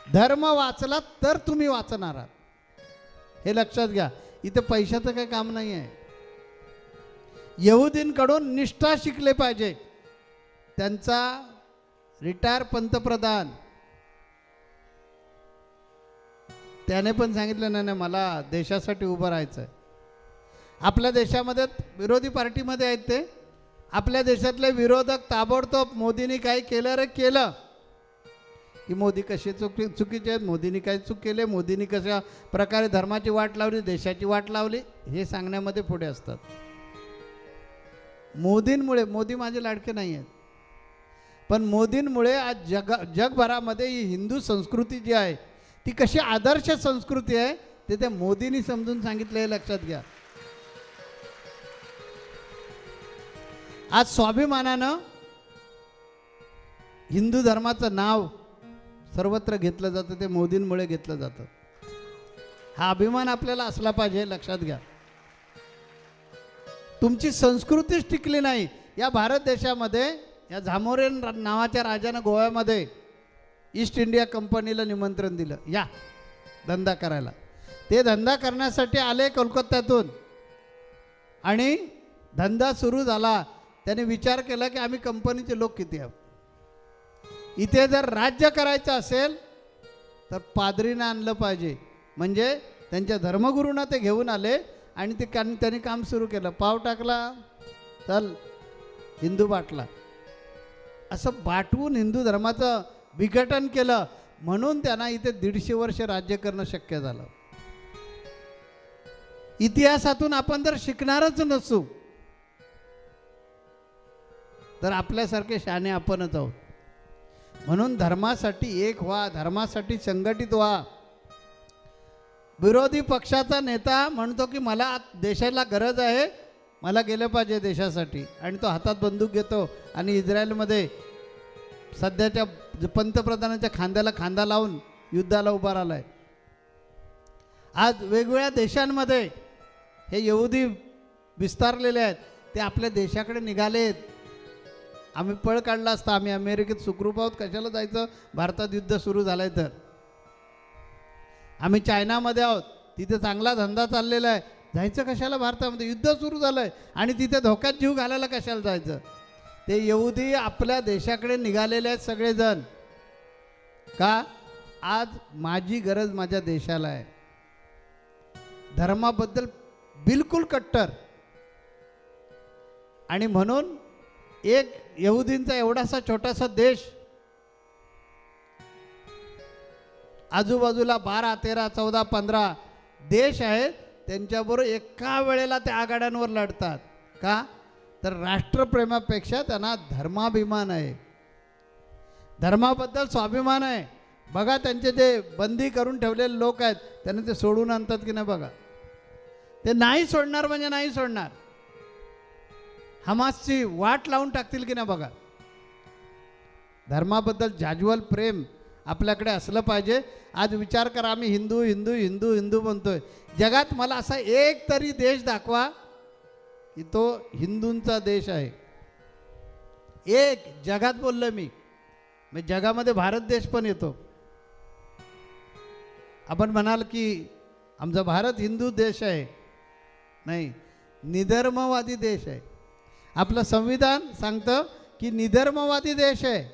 धर्म वाचला तर तुम्ही वाचणार आहात, हे लक्षात घ्या. इथं पैशाचं काही काम नाही आहे. यहुदींकडून निष्ठा शिकले पाहिजे. त्यांचा रिटायर पंतप्रधान त्याने पण सांगितलं नाही, मला देशासाठी उभं राहायचं आहे. आपल्या देशामध्ये विरोधी पार्टीमध्ये आहेत ते. आपल्या देशातले विरोधक ताबडतोब मोदींनी काही केलं रे केलं की मोदी कसे चुकीचे आहेत, मोदींनी काय चूक केले, मोदींनी कशा प्रकारे धर्माची वाट लावली, देशाची वाट लावली, हे सांगण्यामध्ये पुढे असतात. मोदींमुळे, मोदी माझे लाडके नाही आहेत, पण मोदींमुळे आज जगभरामध्ये ही हिंदू संस्कृती जी आहे ती कशी आदर्श संस्कृती आहे ते त्या मोदींनी समजून सांगितलं हे लक्षात घ्या. आज स्वाभिमानानं हिंदू धर्माचं नाव सर्वत्र घेतलं जातं, ते मोदींमुळे घेतलं जातं. हा अभिमान आपल्याला असला पाहिजे, लक्षात घ्या. तुमची संस्कृतीच टिकली नाही. या भारत देशामध्ये या झामोरेन नावाच्या राजानं गोव्यामध्ये ईस्ट इंडिया कंपनीला निमंत्रण दिलं, या धंदा करायला. ते धंदा करण्यासाठी आले कोलकात्यातून आणि धंदा सुरू झाला. त्याने विचार केला की आम्ही कंपनीचे लोक किती आहोत. इथे जर राज्य करायचं असेल तर पादरीनं आणलं पाहिजे. म्हणजे त्यांच्या धर्मगुरूंना ते घेऊन आले आणि ते त्यांनी काम सुरू केलं. पाव टाकला चल हिंदू बाटला, असं बाटवून हिंदू धर्माचं विघटन केलं. म्हणून त्यांना इथे 150 वर्ष राज्य करणं शक्य झालं. इतिहासातून आपण जर शिकणारच नसू तर आपल्यासारखे शहाणे आपणच आहोत. म्हणून धर्मासाठी एक व्हा, धर्मासाठी संघटित व्हा. विरोधी पक्षाचा नेता म्हणतो की मला देशाला गरज आहे, मला गेलं पाहिजे देशासाठी, आणि तो हातात बंदूक घेतो आणि इस्रायलमध्ये सध्याच्या पंतप्रधानाच्या खांद्याला खांदा लावून युद्धाला उभा राहिला आहे. आज वेगवेगळ्या देशांमध्ये हे यहुदी विस्तारलेले आहेत, ते आपल्या देशाकडे निघालेत. आम्ही पळ काढला असता, आम्ही अमेरिकेत सुखरूप आहोत, कशाला जायचं भारतात युद्ध सुरू झालं आहे तर. आम्ही चायनामध्ये आहोत, तिथे चांगला धंदा चाललेला आहे, जायचं कशाला भारतामध्ये, युद्ध सुरू झालं आहे आणि तिथे धोक्यात जीव घालायला कशाला जायचं. ते यहुदी आपल्या देशाकडे निघालेले आहेत सगळेजण. का? आज माझी गरज माझ्या देशाला आहे. धर्माबद्दल बिलकुल कट्टर. आणि म्हणून एक यहुदींचा एवढासा छोटासा देश, आजूबाजूला 12, 13, 14, 15 देश आहेत, त्यांच्याबरोबर एका वेळेला त्या आघाड्यांवर लढतात. का? तर राष्ट्रप्रेमापेक्षा त्यांना धर्माभिमान आहे, धर्माबद्दल स्वाभिमान आहे. बघा त्यांचे जे बंदी करून ठेवलेले लोक आहेत त्यांना ते सोडून आणतात की नाही बघा. ते नाही सोडणार म्हणजे नाही सोडणार. हमासची वाट लावून टाकतील की नाही बघा. धर्माबद्दल जाज्वल प्रेम आपल्याकडे असलं पाहिजे. आज विचार करा, आम्ही हिंदू हिंदू हिंदू हिंदू म्हणतोय. जगात मला असा एक तरी देश दाखवा की तो हिंदूंचा देश आहे. एक जगात बोललो मी, म्हणजे जगामध्ये भारत देश पण येतो. आपण म्हणाल की आमचा भारत हिंदू देश आहे, नाही, निधर्मवादी देश आहे. आपलं संविधान सांगतं की निधर्मवादी देश आहे.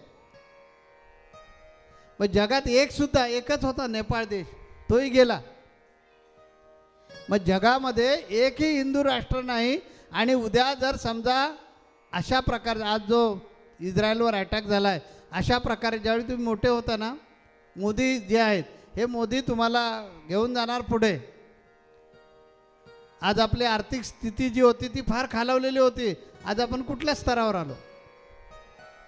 मग जगात एकच होता नेपाळ देश, तोही गेला. मग जगामध्ये एकही हिंदू राष्ट्र नाही. आणि उद्या जर समजा अशा प्रकारे आज जो इस्रायलवर अटॅक झाला आहे, अशा प्रकारे ज्यावेळी तुम्ही मोठे होता ना, मोदी जे आहेत हे मोदी तुम्हाला घेऊन जाणार पुढे. आज आपली आर्थिक स्थिती जी होती ती फार खालावलेली होती. आज आपण कुठल्या स्तरावर आलो.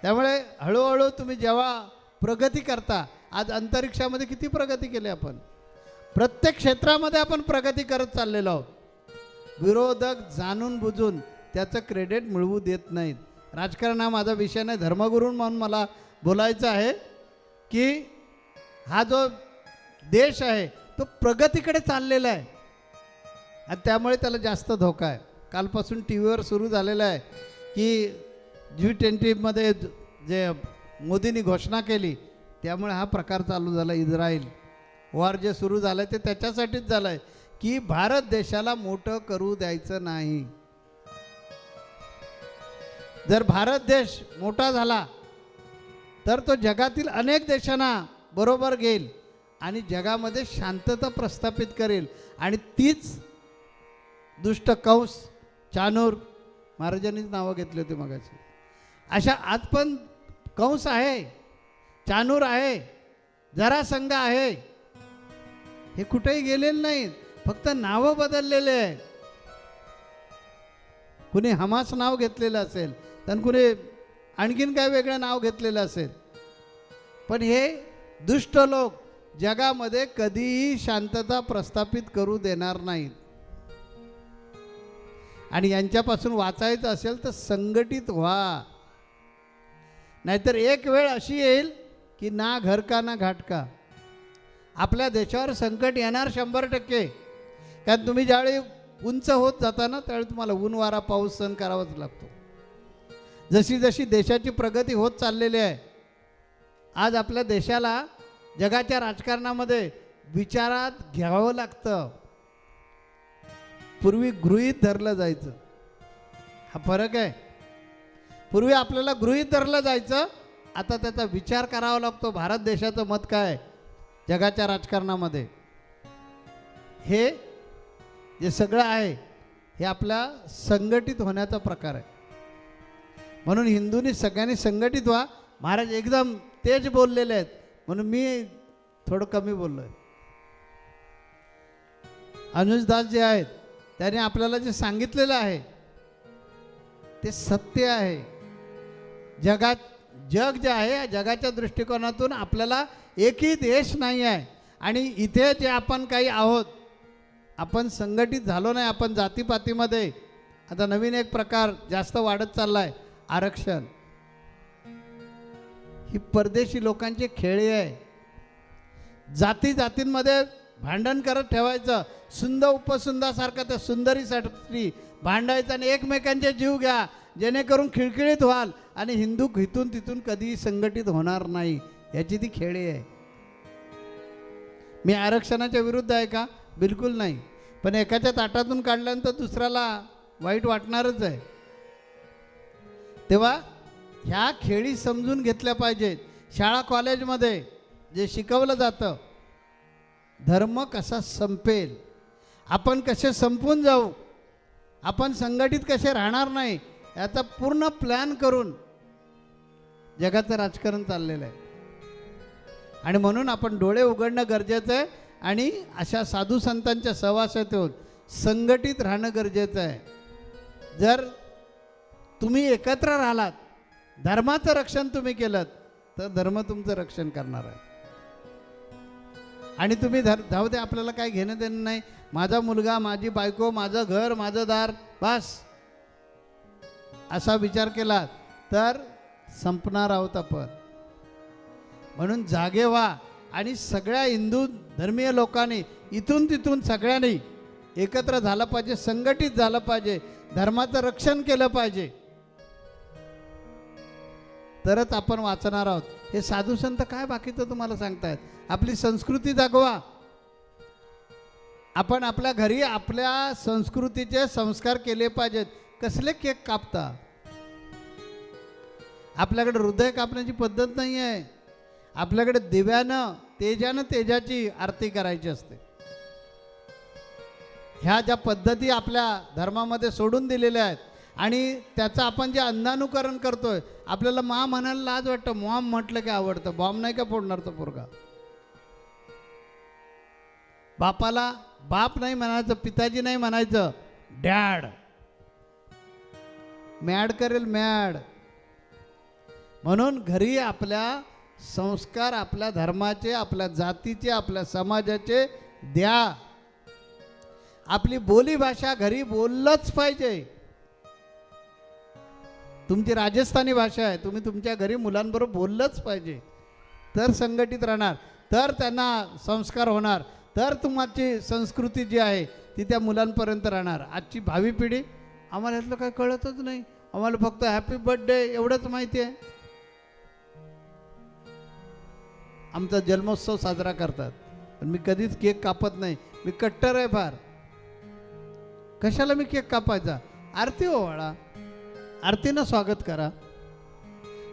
त्यामुळे हळूहळू तुम्ही जेव्हा प्रगती करता, आज अंतरिक्षामध्ये किती प्रगती केली आपण, प्रत्येक क्षेत्रामध्ये आपण प्रगती करत चाललेलो आहोत. विरोधक जाणून बुजून त्याचं क्रेडिट मिळवू देत नाहीत. राजकारण हा माझा विषय नाही, धर्मगुरू म्हणून मला बोलायचं आहे की हा जो देश आहे तो प्रगतीकडे चाललेला आहे आणि त्यामुळे त्याला जास्त धोका आहे. कालपासून टी व्हीवर सुरू झालेलं आहे की G20मध्ये जे मोदींनी घोषणा केली त्यामुळे हा प्रकार चालू झाला. इस्रायल वॉर जे सुरू झालं आहे ते त्याच्यासाठीच झालं आहे की भारत देशाला मोठं करू द्यायचं नाही. जर भारत देश मोठा झाला तर तो जगातील अनेक देशांना बरोबर घेईल आणि जगामध्ये शांतता प्रस्थापित करेल. आणि तीच दुष्ट कंस, चाणूर, महाराजांनीच नावं घेतली होती मगाशी, अशा आज पण कंस आहे, चाणूर आहे, जरासंध आहे, हे कुठेही गेलेले नाहीत, फक्त नावं बदललेले आहे. कुणी हमास नाव घेतलेलं असेल तर कुणी आणखीन काय वेगळं नाव घेतलेलं असेल. पण हे दुष्ट लोक जगामध्ये कधीही शांतता प्रस्थापित करू देणार नाहीत. आणि यांच्यापासून वाचायचं असेल तर संघटित व्हा. नाहीतर एक वेळ अशी येईल की ना घर का ना घाट का. आपल्या देशावर संकट येणार 100%. कारण तुम्ही ज्यावेळी उंच होत जाता ना त्यावेळी तुम्हाला ऊन वारा पाऊस सहन करावाच लागतो. जशी जशी देशाची प्रगती होत चाललेली आहे, आज आपल्या देशाला जगाच्या राजकारणामध्ये विचारात घ्यावं लागतं. पूर्वी गृहीत धरलं जायचं, हा फरक आहे. पूर्वी आपल्याला गृहीत धरलं जायचं, आता त्याचा विचार करावा लागतो. भारत देशाचं मत काय जगाच्या राजकारणामध्ये, हे जे सगळं आहे हे आपल्या संघटित होण्याचा प्रकार आहे. म्हणून हिंदूंनी सगळ्यांनी संघटित व्हा. महाराज एकदम तेज बोललेले आहेत म्हणून मी थोडं कमी बोललो आहे. अनुजदास जे आहेत त्याने आपल्याला जे सांगितलेलं आहे ते सत्य आहे. जग जे आहे जगाच्या दृष्टिकोनातून आपल्याला एकही देश नाही आहे. आणि इथे जे आपण काही आहोत, आपण संघटित झालो नाही. आपण जातीपातीमध्ये आता नवीन एक प्रकार जास्त वाढत चालला आहे, आरक्षण. ही परदेशी लोकांची खेळी आहे. जाती जातींमध्ये भांडण करत ठेवायचं, सुंद उपसुंदासारखं त्या सुंदरीसाठी भांडायचं आणि एकमेकांचे जीव घ्या, जेणेकरून खिळखिळीत व्हाल. आणि हिंदू इथून तिथून कधीही संघटित होणार नाही. याची ती खेळी आहे. मी आरक्षणाच्या विरुद्ध आहे का? बिलकुल नाही. पण एकाच्या ताटातून काढल्यानंतर दुसऱ्याला वाईट वाटणारच आहे. तेव्हा ह्या खेळी समजून घेतल्या पाहिजेत. शाळा कॉलेजमध्ये जे शिकवलं जातं, धर्म कसा संपेल, आपण कसे संपून जाऊ, आपण संघटित कसे राहणार नाही, याचा पूर्ण प्लॅन करून जगाचं राजकारण चाललेलं आहे. आणि म्हणून आपण डोळे उघडणं गरजेचं आहे. आणि अशा साधू संतांच्या सहवासात येऊन संघटित राहणं गरजेचं आहे. जर तुम्ही एकत्र राहिलात, धर्माचं रक्षण तुम्ही केलं, तर धर्म तुमचं रक्षण करणार आहे. आणि तुम्ही जाऊ दे आपल्याला काय घेणं देणं नाही, माझा मुलगा, माझी बायको, माझं घर, माझं दार, बस, असा विचार केला तर संपणार आहोत आपण. म्हणून जागे व्हा. आणि सगळ्या हिंदू धर्मीय लोकांनी इथून तिथून सगळ्यांनी एकत्र झालं पाहिजे, संघटित झालं पाहिजे, धर्माचं रक्षण केलं पाहिजे, तरच आपण वाचणार आहोत. हे साधू संत काय बाकीचं तुम्हाला सांगतायत. आपली संस्कृती जगवा. आपण आपल्या घरी आपल्या संस्कृतीचे संस्कार केले पाहिजेत. कसले केक कापता? आपल्याकडे हृदय कापण्याची पद्धत नाही आहे. आपल्याकडे दिव्यानं तेजाची आरती करायची असते. ह्या ज्या पद्धती आपल्या धर्मामध्ये सोडून दिलेल्या आहेत आणि त्याचं आपण जे अंधानुकरण करतोय, आपल्याला मा म्हणायला लाज वाटतं. मॉम म्हटलं की आवडतं. बॉम्ब नाही का फोडणार तो पोरगा? बापाला बाप नाही म्हणायचं, पिताजी नाही म्हणायचं, डॅड. मॅड करेल, मॅड. म्हणून घरी आपल्या संस्कार आपल्या धर्माचे, आपल्या जातीचे, आपल्या समाजाचे द्या. आपली बोली भाषा घरी बोललंच पाहिजे. तुमची राजस्थानी भाषा आहे, तुम्ही तुमच्या घरी मुलांबरोबर बोललंच पाहिजे. तर संघटित राहणार, तर त्यांना संस्कार होणार, तर तुमची संस्कृती जी आहे ती त्या मुलांपर्यंत राहणार. आजची भावी पिढी, आम्हाला यातलं काही कळतच नाही, आम्हाला फक्त हॅपी बर्थडे एवढंच माहिती आहे. आमचा जन्मोत्सव साजरा करतात, पण मी कधीच केक कापत नाही. मी कट्टर आहे फार. कशाला मी केक कापायचा? आरती ओवाळा, आरतीनं स्वागत करा.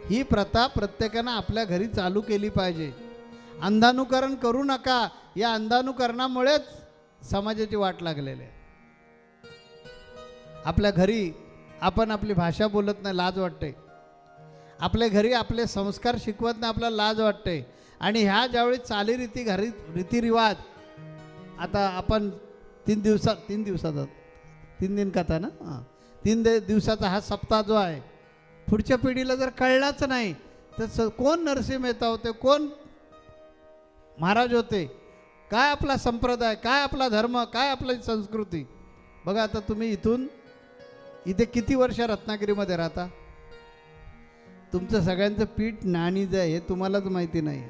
ही प्रथा प्रत्येकानं आपल्या घरी चालू केली पाहिजे. अंधानुकरण करू नका. या अंधानुकरणामुळेच समाजाची वाट लागलेली आहे. आपल्या घरी आपण आपली भाषा बोलत नाही, लाज वाटते. आपल्या घरी आपले संस्कार शिकवत नाही, आपल्याला लाज वाटते. आणि ह्या ज्यावेळी चालीरीती घरी रीतिरिवाज, आता आपण 3 दिन कथा ना, 3 दिवसाचा हा सप्ताह जो आहे, पुढच्या पिढीला जर कळलाच नाही तर कोण नरसिंह मेहता होते, कोण महाराज होते. काय आपला संप्रदाय, काय आपला धर्म, काय आपली संस्कृती. बघा आता तुम्ही इथे किती वर्ष रत्नागिरीमध्ये राहता. तुमचं सगळ्यांचं पीठ नाणीज आहे हे तुम्हालाच माहिती नाही.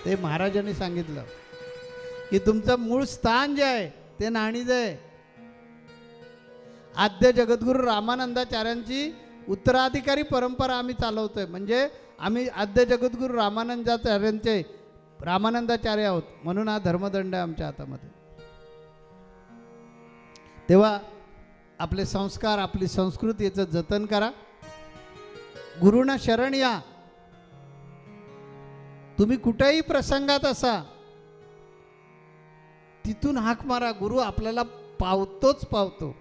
ते महाराजांनी सांगितलं की तुमचं मूळ स्थान जे आहे ते नाणीज आहे. आद्य जगद्गुरू रामानंदाचार्यांची उत्तराधिकारी परंपरा आम्ही चालवतोय. म्हणजे आम्ही आद्य जगद्गुरू रामानंदाचार्य आहोत. म्हणून हा धर्मदंड आहे आमच्या हातामध्ये. तेव्हा आपले संस्कार, आपली संस्कृती याचं जतन करा. गुरुना शरण या. तुम्ही कुठेही प्रसंगात असा तिथून हाक मारा. गुरु आपल्याला पावतोच पावतो.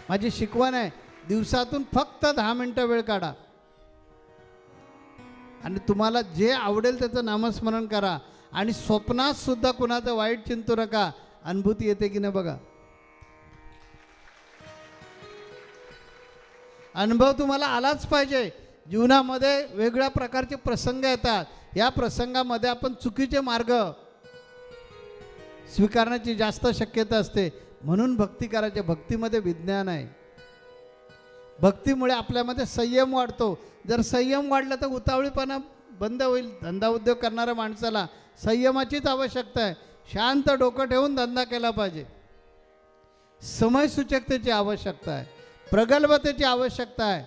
माझी शिकवण आहे, दिवसातून फक्त 10 मिनिटं वेळ काढा आणि तुम्हाला जे आवडेल त्याचं नामस्मरण करा. आणि स्वप्नात सुद्धा कुणाचं वाईट चिंतू नका. अनुभूती येते की नाही बघा. अनुभव तुम्हाला आलाच पाहिजे. जीवनामध्ये वेगळ्या प्रकारचे प्रसंग येतात. या प्रसंगामध्ये आपण चुकीचे मार्ग स्वीकारण्याची जास्त शक्यता असते. म्हणून भक्ती करायचे. भक्तीमध्ये विज्ञान आहे. भक्तीमुळे आपल्यामध्ये संयम वाढतो. जर संयम वाढला तर उतावळीपणा बंद होईल. धंदा उद्योग करणाऱ्या माणसाला संयमाचीच आवश्यकता आहे. शांत डोकं ठेवून धंदा केला पाहिजे. समयसूचकतेची आवश्यकता आहे. प्रगल्भतेची आवश्यकता आहे.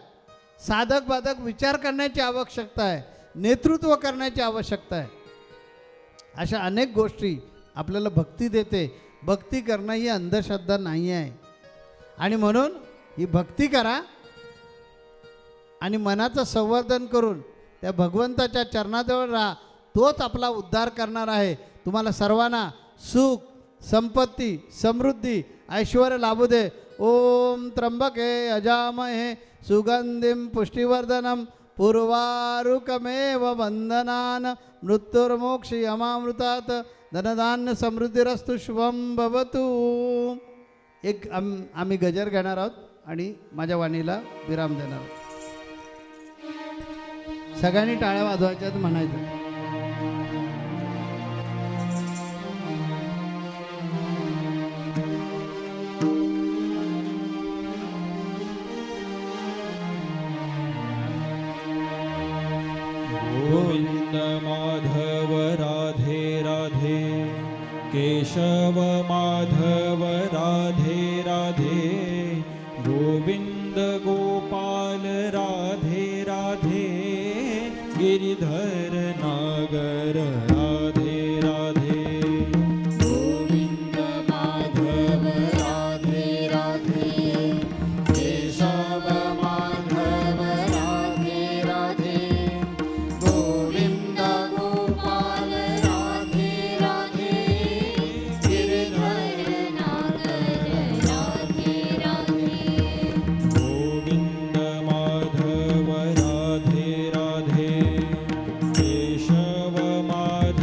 साधक बाधक विचार करण्याची आवश्यकता आहे. नेतृत्व करण्याची आवश्यकता आहे. अशा अनेक गोष्टी आपल्याला भक्ती देते. भक्ती करणं ही अंधश्रद्धा नाही आहे. आणि म्हणून ही भक्ती करा आणि मनाचं संवर्धन करून त्या भगवंताच्या चरणाजवळ राहा. तोच आपला उद्धार करणार आहे. तुम्हाला सर्वांना सुख, संपत्ती, समृद्धी, ऐश्वर्य लाभू दे. ओम त्र्यंबके अजामहे सुगंधिम पुष्टिवर्धनम पूर्वारुकमेव वंदनान मृत्युर्मोक्षयमामृतात धनधान्य समृद्धिरस्तु शुभम भवतु. एक आम्ही गजर घेणार आहोत आणि माझ्या वाणीला विराम देणार आहोत. सगळ्यांनी टाळ्या वाजवायच्यात म्हणायचं. गोविंद माधव राधे राधे, केशव माधव राधे राधे, गोविंद गोपाल राधे राधे, गिरिधर नागर राधे राधे. गोविंद माधव राधे राधे, केशव माधव राधे राधे, गोविंद गोपाल राधे राधे, गिरिधर नागर राधे राधे. गोविंद माधव राधे राधे, केशव माधव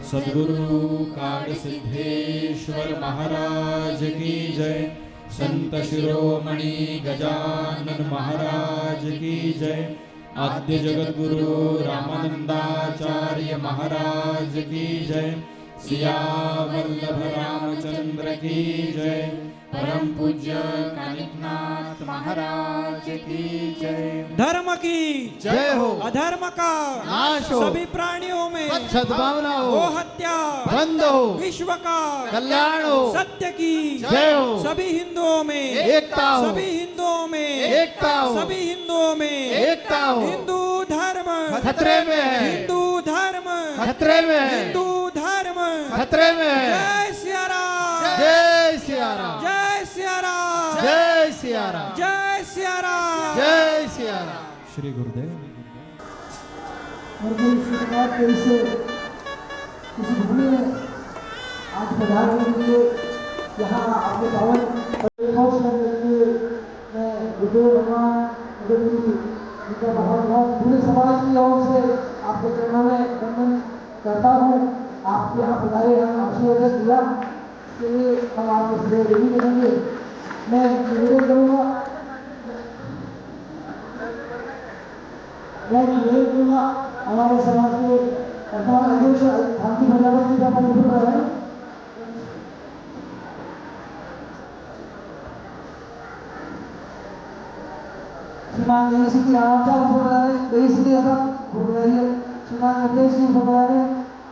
सद्गुरु काड सिद्धेश्वर महाराज की जय। संत शिरोमणि गजानन महाराज की जय। आद्य जगत गुरु रामानंदाचार्य महाराज की जय। सिया वल्लभ रामचंद्र की जय। परम पूज्य कानिकनाथ महाराज की जय। धर्म की जय हो। अधर्म का नाश हो। सभी प्राणियों में सद्भावना हो। गो हत्या बंद हो। विश्व का कल्याण हो। सत्य की जय हो। सभी हिंदुओं में एकता हो। सभी हिंदुओं में एकता हो। सभी हिंदुओं में एकता हो। हिंदू धर्म खतरे में है। हिंदू धर्म खतरे में है। हिंदू धर्म खतरे में है। जय सिया राम जय सिया राम। जय सिया राम जय सिया राम। जय सिया राम जय सिया राम। श्री गुरुदेव। और कोई शुक्रवार के इस भूमि में आज पधारने के लिए यहाँ अपने पावन परिवेश करने के लिए मैं गुरुदेव भगवान उनका बहुत बहुत पूरे समाज की ओर से आपके चरणों में वंदन करता हूँ। आप यहाँ पधारे हम आशीर्वाद दिया के लिए हम आपको श्रेय नहीं करेंगे। मैं निवेदन करूँगा हमारे समाज के वर्तमान अध्यक्ष शांति प्रजापति जी का अपन कर रहे हैं। श्रीमान श्री रामाचार्य देश के श्रीमान अध्यक्ष जी भगवान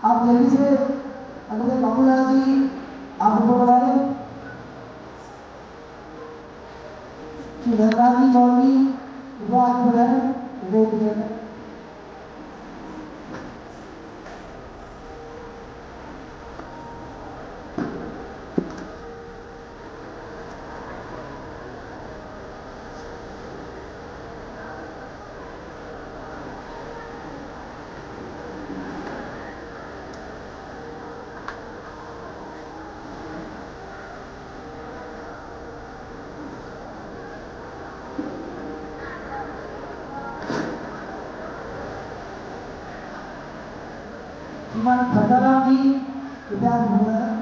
आप जल्दी से अगले बाबूलाल जी आप बता रहे श्री धनराज जी चौधरी विभाग प्रधान श्रीमान खंडाराम जी कृपया हुए हैं।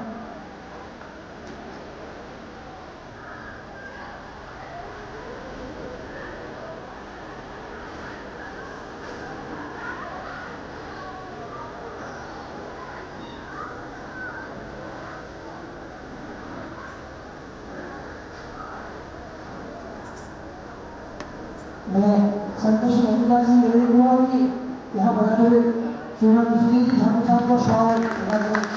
मैं संतोष महिला जी यहाँ बनाए हुए श्रीमान श्री जी ठाकुर साहब को स्वागत